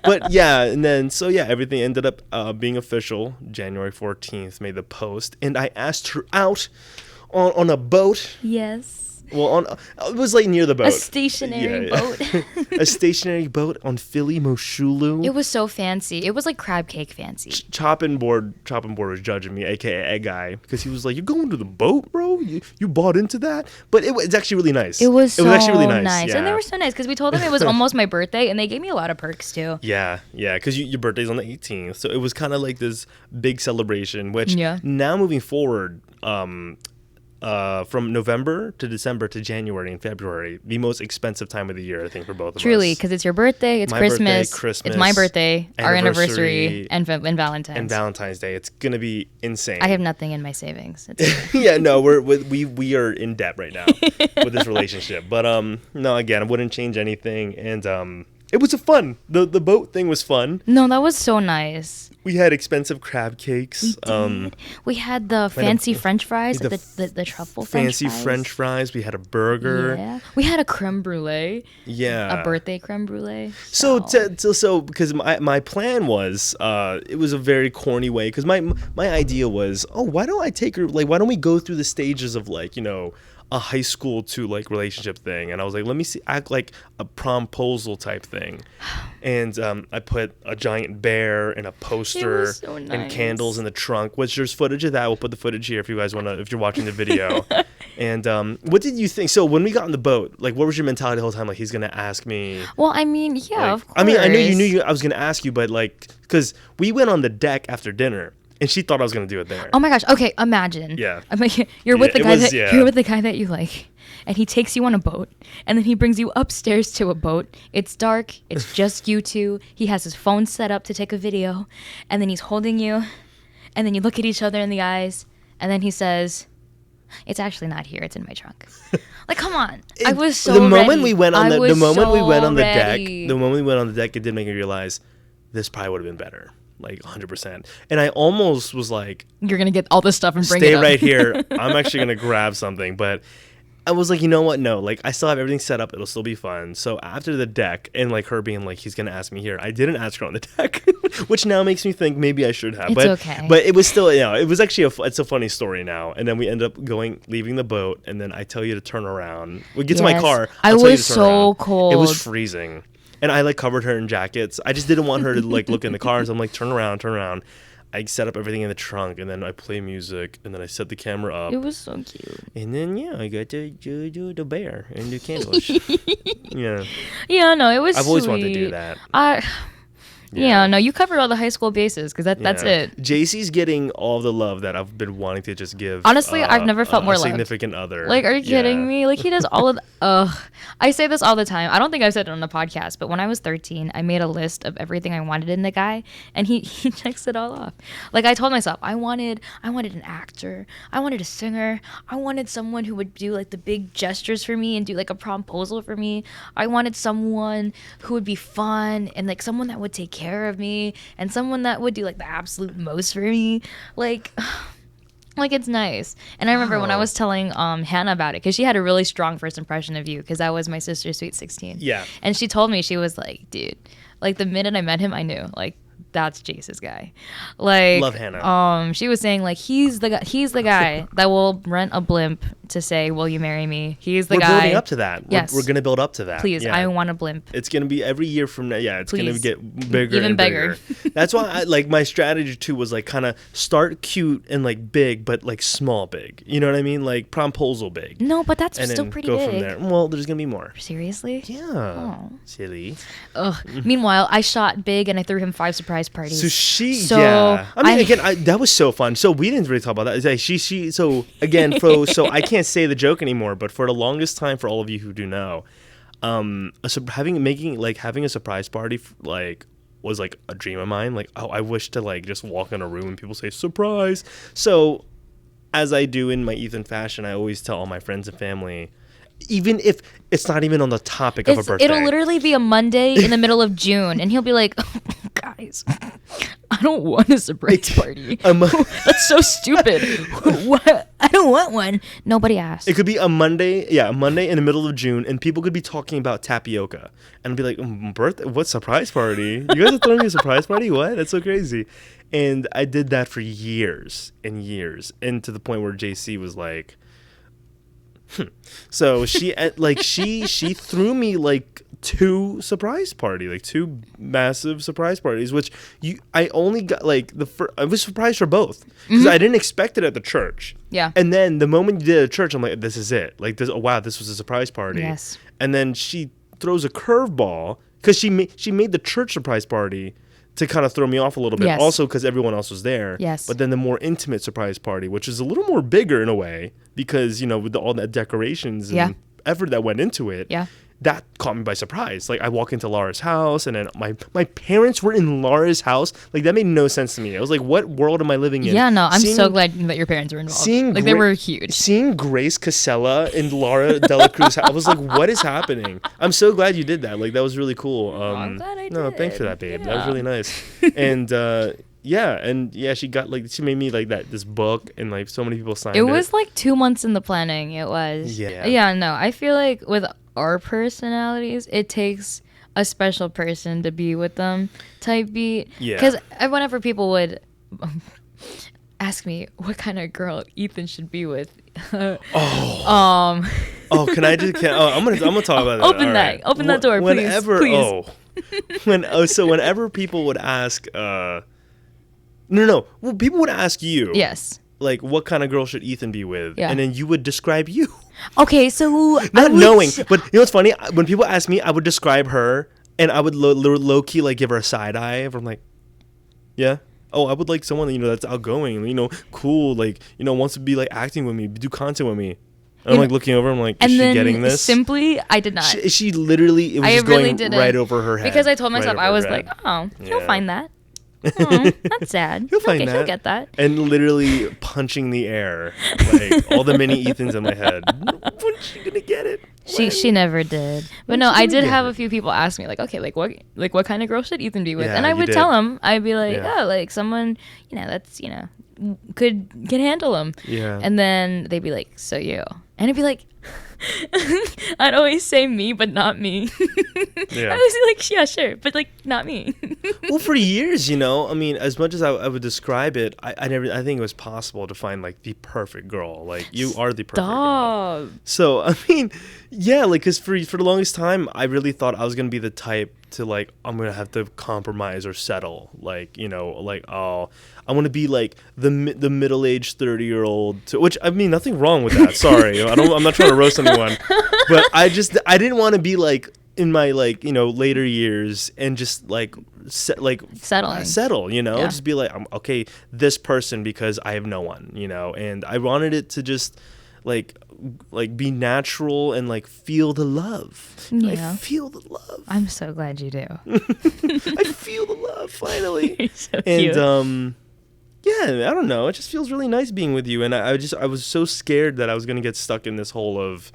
But yeah, and then, so yeah, everything ended up being official. January 14th made the post. And I asked her out on a boat. Yes. Well, it was like near the boat. A stationary boat. A stationary boat on Philly Moshulu. It was so fancy. It was like crab cake fancy. Chopping board was judging me, aka Egg Guy, because he was like, "You're going to the boat, bro? You bought into that?" But it's actually really nice. It was actually really nice. Yeah. And they were so nice because we told them it was almost my birthday, and they gave me a lot of perks too. Yeah, because your birthday's on the 18th, so it was kind of like this big celebration. Which Yeah. now moving forward, from November to December to January and February, the most expensive time of the year, I think, for both of us. Truly, because it's your birthday, it's My birthday, Christmas, it's my birthday, our anniversary, anniversary, and Valentine's. and Valentine's Day. It's gonna be insane. I have nothing in my savings. It's okay. Yeah, no, we are in debt right now with this relationship. But no, again, I wouldn't change anything, and it was fun. The boat thing was fun. No, that was so nice. We had expensive crab cakes. We had the fancy French fries, the like the truffle fancy French fries. French fries. We had a burger. Yeah, we had a creme brulee, Yeah. a birthday creme brulee. So because my plan was it was a very corny way, because my idea was, oh, why don't I take her, like, why don't we go through the stages of, like, you know, a high school to like relationship thing. And I was like, let me act like a promposal type thing. And I put a giant bear and a poster so and nice. candles in the trunk, which there's footage of that. We'll put the footage here if you guys want to, if you're watching the video. And what did you think? So when we got on the boat, like, what was your mentality the whole time? Like, he's going to ask me. Well, I mean, yeah, Like, of course. I mean, I knew you knew I was going to ask you, but like, because we went on the deck after dinner and she thought I was going to do it there. Oh my gosh. Okay, imagine. Yeah. I'm like, you're with Yeah, the it guy was- that yeah. you're with the guy that you like, and he takes you on a boat, and then he brings you upstairs to a boat. It's dark. It's just you two. He has his phone set up to take a video, and then he's holding you, and then you look at each other in the eyes, and then he says, "It's actually not here. It's in my trunk." Like, come on. I was so the moment ready. we went on I the was moment we so went on the ready. deck, the moment we went on the deck, it did make me realize this probably would have been better, like 100%. And I almost was like, You're gonna get all this stuff and bring stay it up. right here. I'm actually gonna grab something, but I was like, you know what? No, like, I still have everything set up. It'll still be fun. So after the deck and like her being like, he's gonna ask me here, I didn't ask her on the deck, which now makes me think maybe I should have. It's but okay. But it was still, you know, it was actually it's a funny story now. And then we end up leaving the boat, and then I tell you to turn around. We get to my Yes. car. I I'll tell you was to turn so around. It cold. was freezing, and I like covered her in jackets. I just didn't want her to like look in the car, so I'm like, turn around. I set up everything in the trunk, and then I play music, and then I set the camera up. It was so cute. And then, yeah, I got to do the bear and do candles. Yeah. Yeah, no, it was. I've always wanted to do sweet. that. Yeah, no, you covered all the high school bases because that's it. JC's getting all the love that I've been wanting to just give. Honestly, I've never felt more loved. Significant other. Like, are you kidding me? Like, he does all of I say this all the time. I don't think I've said it on the podcast, but when I was 13, I made a list of everything I wanted in the guy, and he checks it all off. Like, I told myself, I wanted an actor. I wanted a singer. I wanted someone who would do, like, the big gestures for me and do, like, a promposal for me. I wanted someone who would be fun and, like, someone that would take care of me and someone that would do, like, the absolute most for me. Like, it's nice. And I remember when I was telling Hannah about it, because she had a really strong first impression of you, because I was my sister's Sweet 16. Yeah. And she told me, she was like, dude, like, the minute I met him, I knew, like, that's Jace's guy. Like, love Hannah. She was saying, like, he's the guy that will rent a blimp to say, will you marry me? He's the guy. We're building up to that. Yes. We're going to build up to that. Please, I want a blimp. It's going to be every year from now. Yeah, it's going to get bigger Even and bigger. That's why my strategy too was like kind of start cute and like big, but like small big. You know what I mean? Like promposal big. No, but that's and still then pretty go big. from there. Well, there's going to be more. Seriously? Yeah. Oh. Silly. Ugh. Meanwhile, I shot big and I threw him 5 surprise parties. So yeah. I mean, again, that was so fun. So we didn't really talk about that. It's like so again, so I can't say the joke anymore, but for the longest time, for all of you who do know, having a surprise party was like a dream of mine. Like, oh, I wish to like just walk in a room and people say surprise. So as I do in my Ethan fashion, I always tell all my friends and family, even if it's not even on the topic of a birthday. It'll literally be a Monday in the middle of June, and he'll be like, oh, guys, I don't want a surprise party. That's so stupid. What? I don't want one. Nobody asked. It could be a Monday in the middle of June, and people could be talking about tapioca. And I'd be like, birthday? What surprise party? You guys are throwing a surprise party? What? That's so crazy. And I did that for years and years, and to the point where JC was like, So she she threw me like 2 massive surprise parties, which I only got like I was surprised for both because I didn't expect it at the church. Yeah. And then the moment you did it at church, I'm like, this is it. Like this. Oh wow, this was a surprise party. Yes. And then she throws a curveball because she made the church surprise party to kind of throw me off a little bit. Yes. Also because everyone else was there. Yes. But then the more intimate surprise party, which is a little more bigger in a way, because, you know, with all that decorations and effort that went into it, that caught me by surprise. Like, I walk into Laura's house, and then my parents were in Laura's house. Like, that made no sense to me. I was like, what world am I living in? Yeah, no, I'm so glad that your parents were involved. They were huge. Seeing Grace Casella in Laura Dela Cruz's house, I was like, what is happening? I'm so glad you did that. Like, that was really cool. I'm glad I did. No, thanks for that, babe. Yeah. That was really nice. And, she made me like this book, and like so many people signed it. It was like 2 months in the planning. It was. Yeah. Yeah, no, I feel like with our personalities, it takes a special person to be with them type beat. Yeah. Because whenever people would ask me what kind of girl Ethan should be with. Can I just? I'm gonna talk about that. Open that. Right. Open that door, please. Whenever people would ask, well, people would ask you. Yes. Like, what kind of girl should Ethan be with? Yeah. And then you would describe you. Okay, so not knowing, but you know what's funny? When people ask me, I would describe her, and I would low key like give her a side eye. I'm like, yeah. Oh, I would like someone that's outgoing, cool, like wants to be like acting with me, do content with me. And I'm like looking over. I'm like, is she getting this? Simply, I did not. She literally, it was just going right over her head. Because I told myself, I was like, oh, he'll find that. Oh, that's sad. He'll find that. He'll get that. And literally punching the air, like all the mini Ethans in my head. When's she gonna get it? She never did. But no, I did have a few people ask me, like, okay, what kind of girl should Ethan be with? Yeah, and I would tell them, I'd be like, oh, like someone, that's can handle him. Yeah. And then they'd be like, so you, and I'd be like. I'd always say me, but not me. Yeah. I was like, yeah, sure, but like not me. Well, for years, I mean, as much as I would describe it, I think it was possible to find like the perfect girl. Like you are the perfect girl. So I mean, yeah, like because for the longest time, I really thought I was gonna be the type to like I'm gonna have to compromise or settle. Like I want to be like the middle-aged 30-year-old. Which I mean, nothing wrong with that. Sorry, I'm not trying to roast anyone, but I didn't want to be like in my like, later years and just like settle, Yeah. just be like, I'm okay, this person, because I have no one, and I wanted it to just like be natural and like feel the love. Yeah. I feel the love. I'm so glad you do. I feel the love finally. You're so And cute. yeah, I don't know, it just feels really nice being with you, and I was so scared that I was gonna get stuck in this hole of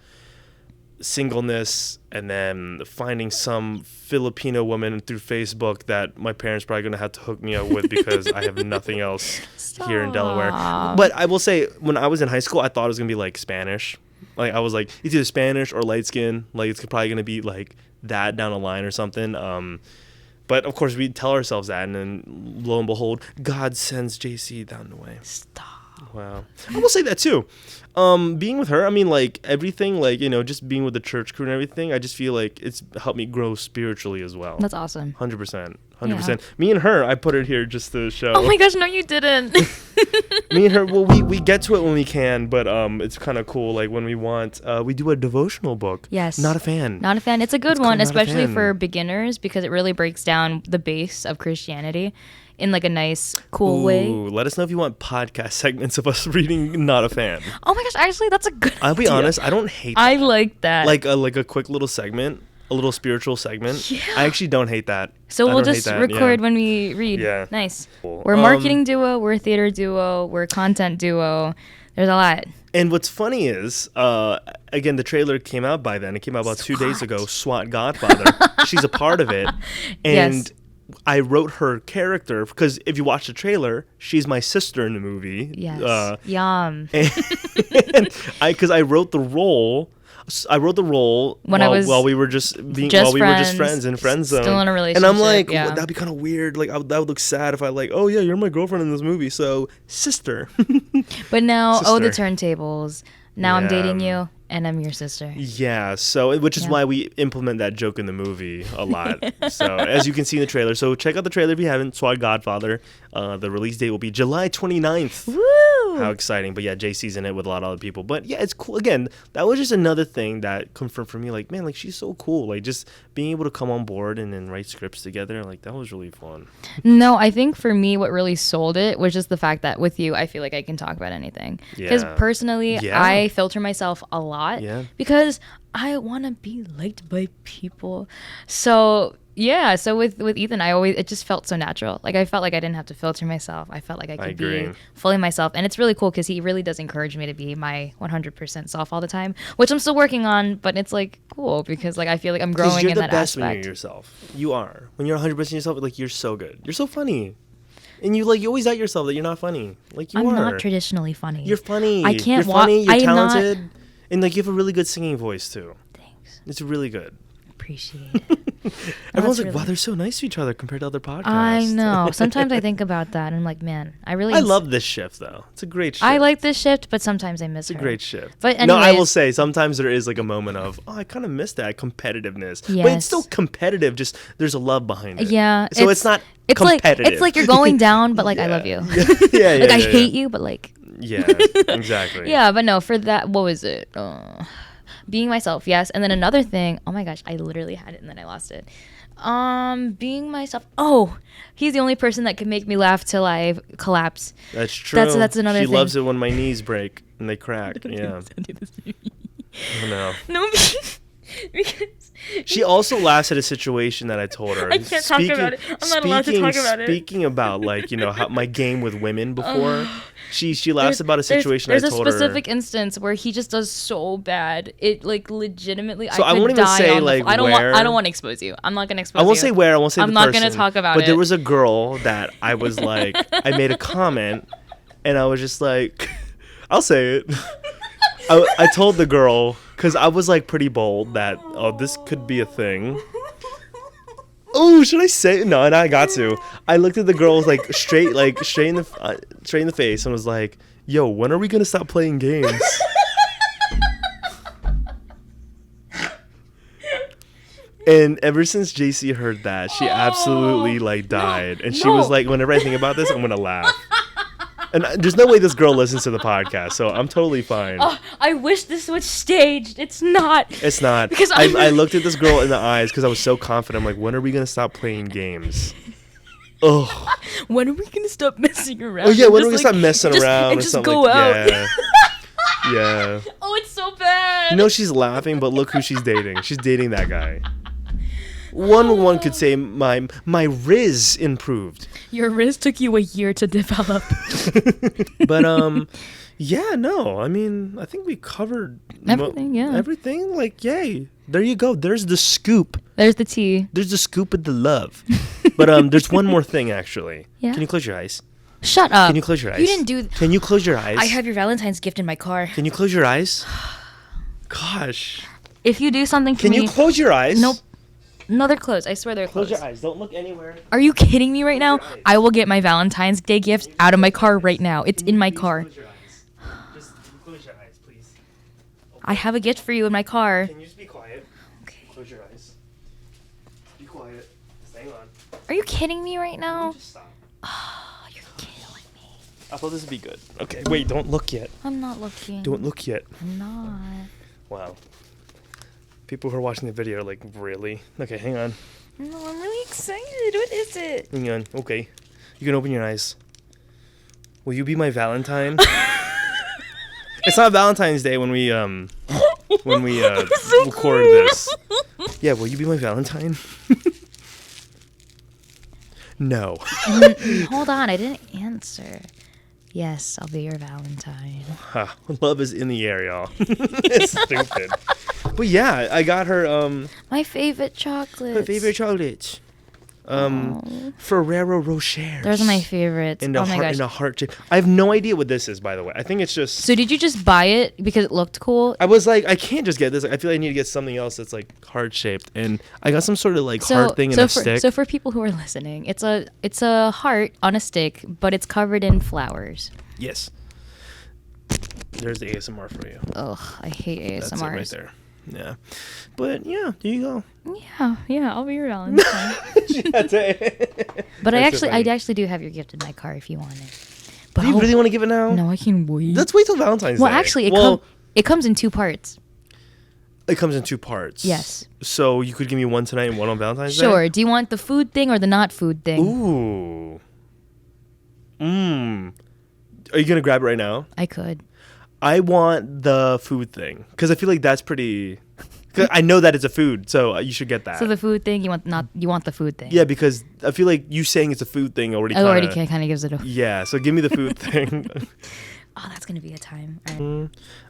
singleness and then finding some Filipino woman through Facebook that my parents probably gonna have to hook me up with because I have nothing else here in Delaware. But I will say, when I was in high school, I thought it was gonna be like Spanish. Like I was like, it's either Spanish or light skin. Like it's probably gonna be like that down the line or something. But of course we tell ourselves that, and then lo and behold, God sends JC down the way. Stop. Wow. I will say that too. Being with her, I mean, like everything, like, just being with the church crew and everything, I just feel like it's helped me grow spiritually as well. That's awesome. 100%. Yeah. Me and her, I put it here just to show. Oh my gosh, no, you didn't. Me and her, well, we get to it when we can, but it's kind of cool. Like when we want, we do a devotional book. Yes. Not a fan. Not a fan. It's a good It's one, called Not a especially Fan. for beginners, because it really breaks down the base of Christianity in like a nice, cool way. Ooh, let us know if you want podcast segments of us reading Not a Fan. Oh my gosh, actually, that's a good I'll be idea. honest, I don't hate I like that. like a quick little segment, a little spiritual segment. Yeah. I actually don't hate that. So I we'll don't hate just that, record yeah. when we read. Yeah. Nice. Cool. We're a marketing duo, we're a theater duo, we're a content duo. There's a lot. And what's funny is, again, the trailer came out by then. It came out about 2 days SWAT. ago. SWAT Godfather. She's a part of it. And Yes. I wrote her character because if you watch the trailer, she's my sister in the movie. Yes. Yum. And I wrote the role. When I was while we were just friends in friend zone. Still in a And I'm like, relationship, yeah. well, that'd be kind of weird. Like that would look sad if I like, oh yeah, you're my girlfriend in this movie. So sister. But now, the Sister. turntables. Now I'm Yeah. dating you, and I'm your sister. Yeah, so which is Yeah. why we implement that joke in the movie a lot. So as you can see in the trailer, so check out the trailer if you haven't. SWAT Godfather. The release date will be July 29th. Woo! How exciting! But yeah, JC's in it with a lot of other people. But yeah, it's cool. Again, that was just another thing that confirmed for me. Like, man, like she's so cool. Like just being able to come on board and then write scripts together. Like that was really fun. No, I think for me, what really sold it was just the fact that with you, I feel like I can talk about anything. Because Yeah. personally, Yeah. I filter myself a lot. Yeah. Because I want to be liked by people. So yeah, so with Ethan, it just felt so natural. Like I felt like I didn't have to filter myself. I felt like I could agree. be fully myself, and it's really cool because he really does encourage me to be my 100% self all the time, which I'm still working on. But it's like cool because like I feel like I'm Because growing you're in the that best when aspect. you're yourself. You are. When you're 100% yourself, like you're so good. You're so funny. And you always doubt yourself that you're not funny. Like you I'm are. not traditionally funny. You're funny. I can't You're funny. You're I am not- talented. And like you have a really good singing voice too. Thanks. It's really good. Appreciate it. Everyone's that's like, wow, really- they're so nice to each other compared to other podcasts. I know. Sometimes I think about that and I'm like, man, I really. I love this shift though. It's a great shift. I like this shift, but sometimes I miss It's a her. great shift. But no, I will anyways- say sometimes there is like a moment of, oh, I kind of miss that competitiveness. But it's Yes. still competitive. Just there's a love behind it. Yeah. So it's not It's competitive. like it's like you're going down, but like I love you. yeah, Like I hate you, but like. Yeah, exactly. Yeah, but no, for that, what was it? Being myself, yes. And then another thing, oh my gosh, I literally had it and then I lost it. Being myself. Oh, he's the only person that can make me laugh till I collapse. That's true. That's another She thing. loves it when my knees break and they crack. Yeah. I know. No, because She also laughs at a situation that I told her. I can't talk about it. I'm not allowed to talk about it. Speaking about like, how my game with women before, she laughs about a situation there's I told a her. specific instance where he just does so bad. It like legitimately. So I could won't even die say, on the like, I don't where- want. I don't want to expose you. I'm not gonna expose. I won't you. say where. I won't say I'm the not person. gonna talk about but it. there was a girl that I was like, I made a comment, and I was just like, I'll say it. I told the girl because I was like pretty bold that this could be a thing. Oh, should I say it? No, and I got to. I looked at the girl like straight in the face and was like, "Yo, when are we gonna stop playing games?" And ever since JC heard that, she absolutely like died, and she was like, "Whenever I think about this, I'm gonna laugh." And there's no way this girl listens to the podcast, so I'm totally fine. Oh, I wish this was staged. It's not. It's not. Because I looked at this girl in the eyes because I was so confident. I'm like, when are we going to stop playing games? Oh. When are we going to stop messing around? Oh, yeah, when are we going to stop messing around? And or just something go like, out. Yeah. Yeah. Oh, it's so bad. You know she's laughing, but look who she's dating. She's dating that guy. One could say my Riz improved. Your wrist took you a year to develop. But yeah, no. I mean, I think we covered Everything, yeah. Everything, like, yay. There you go. There's the scoop. There's the tea. There's the scoop of the love. But there's one more thing actually. Yeah. Can you close your eyes? Shut up. Can you close your eyes? You didn't do. Can you close your eyes? I have your Valentine's gift in my car. Can you close your eyes? Gosh. If you do something for Can me. you close your eyes? Nope. No, they're closed. I swear they're closed. Close your eyes. Don't look anywhere. Are you kidding me right now? I will get my Valentine's Day gift out of my car right now. It's in my car. Close your eyes. Just close your eyes, please. I have a gift for you in my car. Can you just be quiet? Okay. Close your eyes. Be quiet. Stay on. Are you kidding me right now? Just stop. Oh, you're killing me. I thought this would be good. Okay, wait, don't look yet. I'm not looking. Don't look yet. I'm not. Wow. People who are watching the video are like, really? Okay, hang on. No, I'm really excited. What is it? Hang on. Okay. You can open your eyes. Will you be my Valentine? It's not Valentine's Day when we so record this. Yeah, will you be my Valentine? No. Hold on, I didn't answer. Yes, I'll be your Valentine. Huh. Love is in the air, y'all. It's stupid. But yeah, I got her My favorite chocolate. her favorite chocolates. Ferrero Rocher. Those are my favorites. In the Oh my heart, gosh. in a heart shape. I have no idea what this is, by the way. I think it's just. So did you just buy it because it looked cool? I was like, I can't just get this. I feel like I need to get something else that's like heart shaped, and I got some sort of like heart thing in a stick. So for people who are listening, it's a heart on a stick, but it's covered in flowers. Yes. There's the ASMR for you. Ugh, I hate ASMRs. That's it right there. Yeah. But yeah, there you go. Yeah, I'll be your Valentine. But I actually do have your gift in my car if you want it. But Do you really want to give it now? No, I can wait. Let's wait till Valentine's Well, Day. actually, it comes in 2 parts. It comes in 2 parts. Yes. So you could give me one tonight and one on Valentine's Day? Sure. Do you want the food thing or the not food thing? Ooh. Are you going to grab it right now? I could. I want the food thing because I feel like that's pretty. Cause I know that it's a food, so you should get that. So the food thing, you want the food thing. Yeah, because I feel like you saying it's a food thing already. Kind of gives it a. Yeah, so give me the food thing. Oh, that's gonna be a time. All right.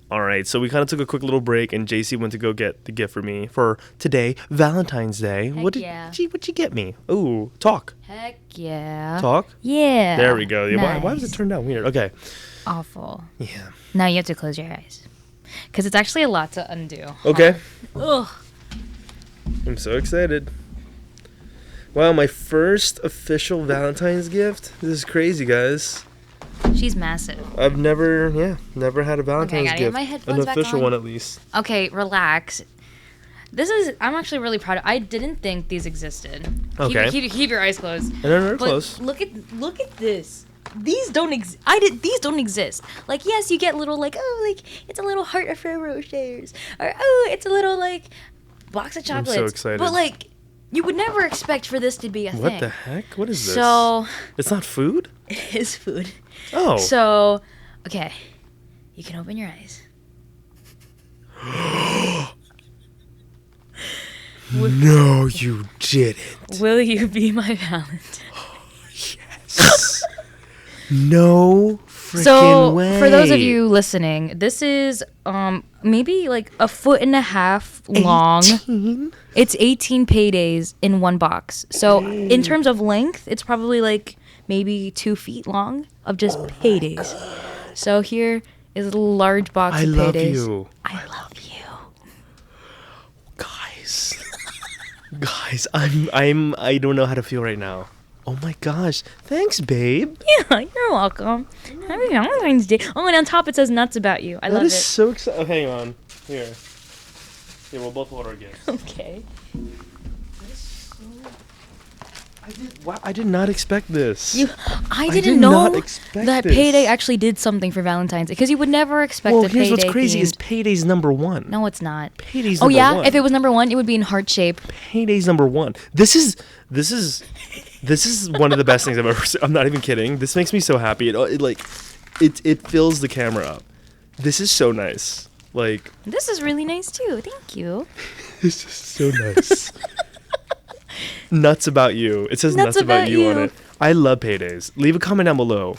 All right, so we kind of took a quick little break, and JC went to go get the gift for me for today, Valentine's Day. Heck What'd you get me? Ooh, talk. Heck yeah. Talk. Yeah. There we go. Nice. Why was it turned out weird? Okay. Awful. Yeah. Now you have to close your eyes, because it's actually a lot to undo. Okay. Ugh. I'm so excited. Wow, my first official Valentine's gift. This is crazy, guys. She's massive. I've never had a Valentine's gotta get gift. my headphones An back official on. one, at least. Okay, relax. I'm actually really proud of. I didn't think these existed. Okay. Keep your eyes closed. And then they're But close. look at this. These don't exist. These don't exist. Like, yes, you get little like, oh, like it's a little heart of Ferrero Rochers, or oh, it's a little like box of chocolates. so excited. But like, you would never expect for this to be a thing. What the heck? What is this? So It's not food? it is food. Oh. So, okay, you can open your eyes. No, you didn't. Will you be my Valentine? Yes. No freaking So, way. for those of you listening, this is maybe like 1.5 feet long. 18? It's 18 paydays in one box. So, in terms of length, it's probably like maybe 2 feet long of just paydays. So, here is a large box I of love paydays. you. I love you. Guys, I don't know how to feel right now. Oh my gosh. Thanks, babe. Yeah, you're welcome. Happy Valentine's Day. Oh, and on top it says nuts about you. I love That is it. so exciting. Oh, hang on. Here, we'll both hold our gifts. Okay. I did Wow, I did not expect this. I did didn't not know expect that this. Payday actually did something for Valentine's because you would never expect Well, a Payday. here's what's crazy is themed- Payday's number one. No, it's not. Payday's Oh number yeah, one. if it was number one, it would be in heart shape. Payday's number one. This is one of the best things I've ever seen. I'm not even kidding. This makes me so happy. It fills the camera up. This is so nice. Like, This is really nice too. Thank you. this is so nice. Nuts about you. It says nuts about you on it. I love paydays. Leave a comment down below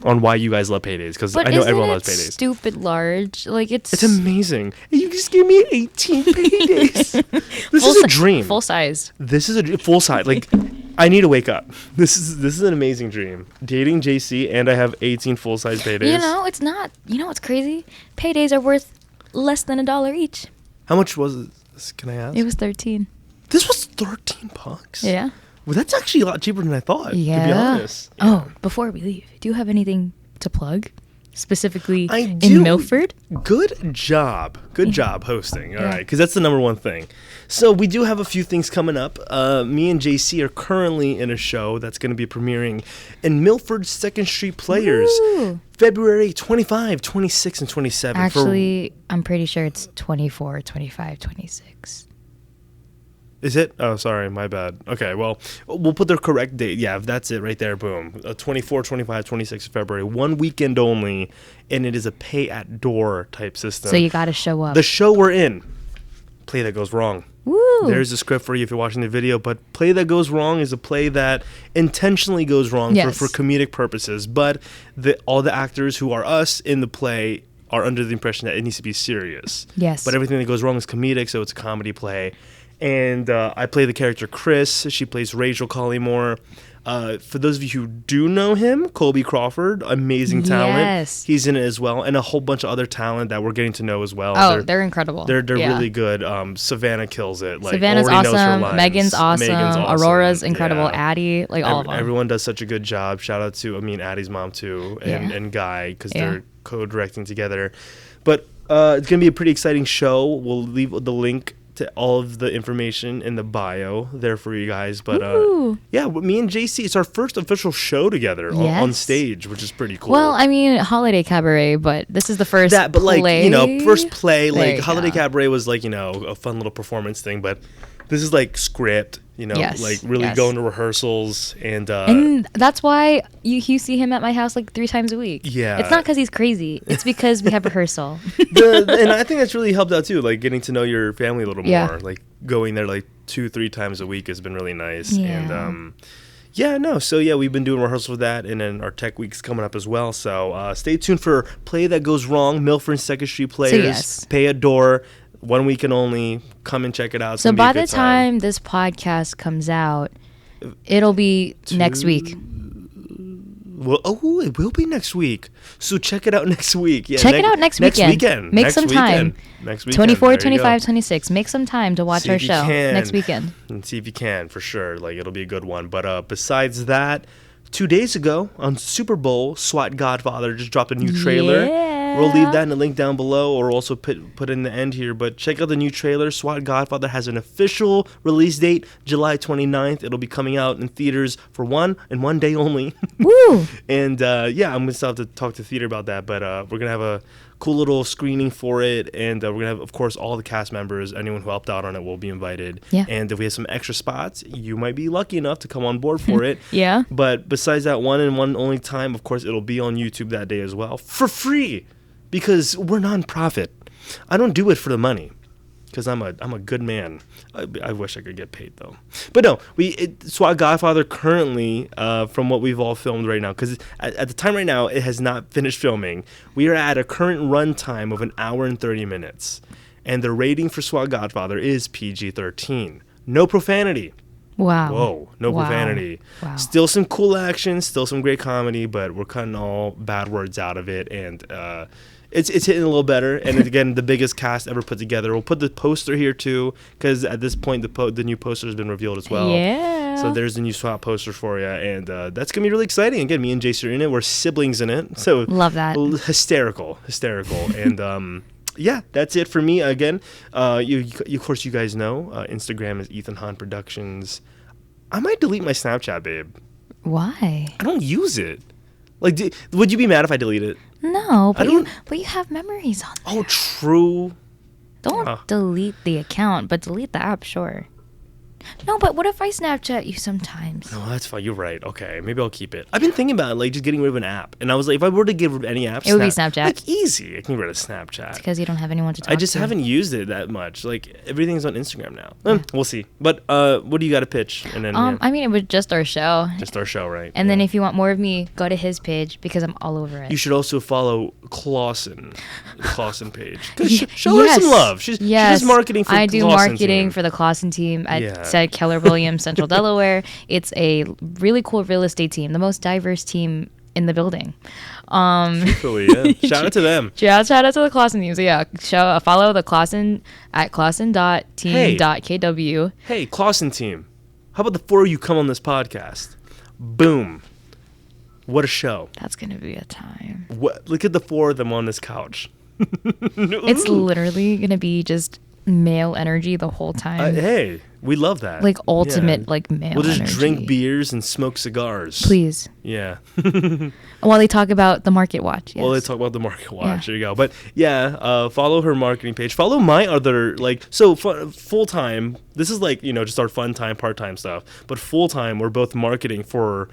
on why you guys love paydays, because I know everyone loves paydays. Stupid large. Like It's amazing. You just gave me 18 paydays. This is a dream. Full size. This is a full size. Like, I need to wake up. This is an amazing dream. Dating JC, and I have 18 full size paydays. You know, it's not. You know what's crazy? Paydays are worth less than $1 each. How much was it? Can I ask? It was 13. This was 13 bucks. Yeah. Well, that's actually a lot cheaper than I thought. Yeah. To be honest. Oh, before we leave, do you have anything to plug? Specifically I in do. Milford? Good job. Good job hosting. All right, because that's the number one thing. So we do have a few things coming up. Me and JC are currently in a show that's going to be premiering in Milford 2nd Street Players. Woo. February 25, 26, and 27. Actually, I'm pretty sure it's 24, 25, 26. Is it? Oh, sorry. My bad. Okay, well, we'll put the correct date. Yeah, that's it right there. Boom. 24, 25, 26 of February. One weekend only, and it is a pay-at-door type system. So you got to show up. The show we're in, Play That Goes Wrong. Woo. There's a script for you if you're watching the video, but Play That Goes Wrong is a play that intentionally goes wrong for comedic purposes, but all the actors who are us in the play are under the impression that it needs to be serious. Yes. But everything that goes wrong is comedic, so it's a comedy play. And I play the character Chris. She plays Rachel Collymore. For those of you who do know him, Colby Crawford, amazing talent. Yes. He's in it as well, and a whole bunch of other talent that we're getting to know as well. Oh, they're incredible. They're really good. Savannah kills it. Like, Savannah's already knows her awesome. lines. Megan's awesome. Aurora's incredible. Yeah. Addie, like all of them. Everyone does such a good job. Shout out to Addie's mom too, and Guy, because they're co-directing together. But it's gonna be a pretty exciting show. We'll leave the link to all of the information in the bio there for you guys. But yeah, me and JC, it's our first official show together on stage, which is pretty cool. Well, I mean, Holiday Cabaret, but this is the first but play. like, first play, like Holiday go. Cabaret was like, a fun little performance thing, but this is like script, like really going to rehearsals and that's why you see him at my house like 3 times a week. Yeah. It's not because he's crazy. It's because we have rehearsal. And I think that's really helped out too, like getting to know your family a little Yeah. more. Like going there like 2-3 times a week has been really nice. Yeah. And so we've been doing rehearsal for that, and then our tech week's coming up as well. So stay tuned for Play That Goes Wrong, Milford 2nd Street Players, Pay a Door. 1 weekend only. Come and check it out. So by the time this podcast comes out, it'll be next week. Well, it will be next week. So check it out next week. Yeah, check it out next weekend. Make some time. Next weekend. 24, 25, 26. Make some time to watch our show next weekend. And see if you can, for sure. Like, it'll be a good one. But besides that, 2 days ago on Super Bowl, SWAT Godfather just dropped a new trailer. Yeah. We'll leave that in the link down below, or also put in the end here. But check out the new trailer. SWAT Godfather has an official release date, July 29th. It'll be coming out in theaters for one day only. Woo! And I'm going to still have to talk to theater about that. But we're going to have a cool little screening for it. And we're going to have, of course, all the cast members, anyone who helped out on it will be invited. Yeah. And if we have some extra spots, you might be lucky enough to come on board for it. Yeah. But besides that one and one only time, of course, it'll be on YouTube that day as well for free, because we're nonprofit. I don't do it for the money, because I'm a good man. I wish I could get paid though. But no, SWAT Godfather currently, from what we've all filmed right now, because at the time right now it has not finished filming. We are at a current run time of 1 hour and 30 minutes, and the rating for SWAT Godfather is PG-13. No profanity. Wow. Whoa, no profanity. Wow. Still some cool action, still some great comedy, but we're cutting all bad words out of it, and it's hitting a little better. And again, the biggest cast ever put together. We'll put the poster here too, because at this point the new poster has been revealed as well. Yeah. So there's the new SWAT poster for you, and that's gonna be really exciting. Again, me and Jason are in it. We're siblings in it, so love that. Hysterical, and. Yeah, that's it for me. Again, of course, you guys know Instagram is Ethan Hahn Productions. I might delete my Snapchat, babe. Why? I don't use it. Like, would you be mad if I delete it? No, but you have memories on there. Oh, true. Don't delete the account, but delete the app, sure. No, but what if I Snapchat you sometimes? No, that's fine. You're right. Okay, maybe I'll keep it. I've been thinking about like just getting rid of an app, and I was like, if I were to get rid of any app, it would be Snapchat. Like easy, I can get rid of Snapchat. It's because you don't have anyone to talk to. I just haven't used it that much. Like everything's on Instagram now. We'll see. But what do you got to pitch? And then I mean, it was just our show. Just our show, right? And then if you want more of me, go to his page because I'm all over it. You should also follow Clausen, the Clausen page. Show her some love. She does marketing for I the do Clausen marketing team. for the Clausen team at Keller Williams, Central Delaware. It's a really cool real estate team, the most diverse team in the building. Truthfully, yeah. Shout out to them. Shout out to the Clausen team. So yeah, follow the Clausen at clausen.team.kw. Hey, Clausen team. How about the four of you come on this podcast? Boom. What a show. That's going to be a time. Look at the four of them on this couch. It's literally going to be just male energy the whole time. Hey, we love that. Like ultimate like male energy. We'll just drink beers and smoke cigars. Please. Yeah. While they talk about the Market Watch. Yes. While they talk about the Market Watch. There you go. But yeah, follow her marketing page. Follow my other, full time. This is just our fun time, part time stuff. But full time, we're both marketing for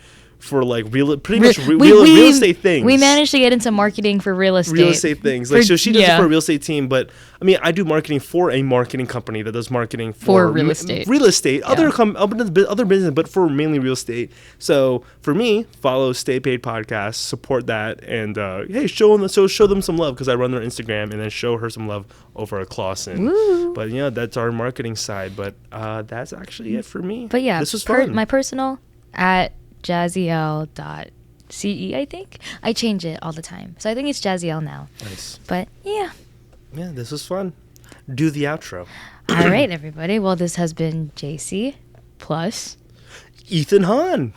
like real estate things. We managed to get into marketing for real estate. Real estate things. So she does it for a real estate team, but I mean, I do marketing for a marketing company that does marketing for real estate. Real estate, other business, but for mainly real estate. So for me, follow Stay Paid Podcast, support that, and hey, show them some love because I run their Instagram, and then show her some love over at Clausen. Woo. But that's our marketing side. But that's actually it for me. But yeah, this was fun. My personal at jazziel.ce, I think. I change it all the time. So I think it's Jazziel now. Nice. But yeah. Yeah, this was fun. Do the outro. All right, everybody. Well, this has been JC plus Ethan Hahn.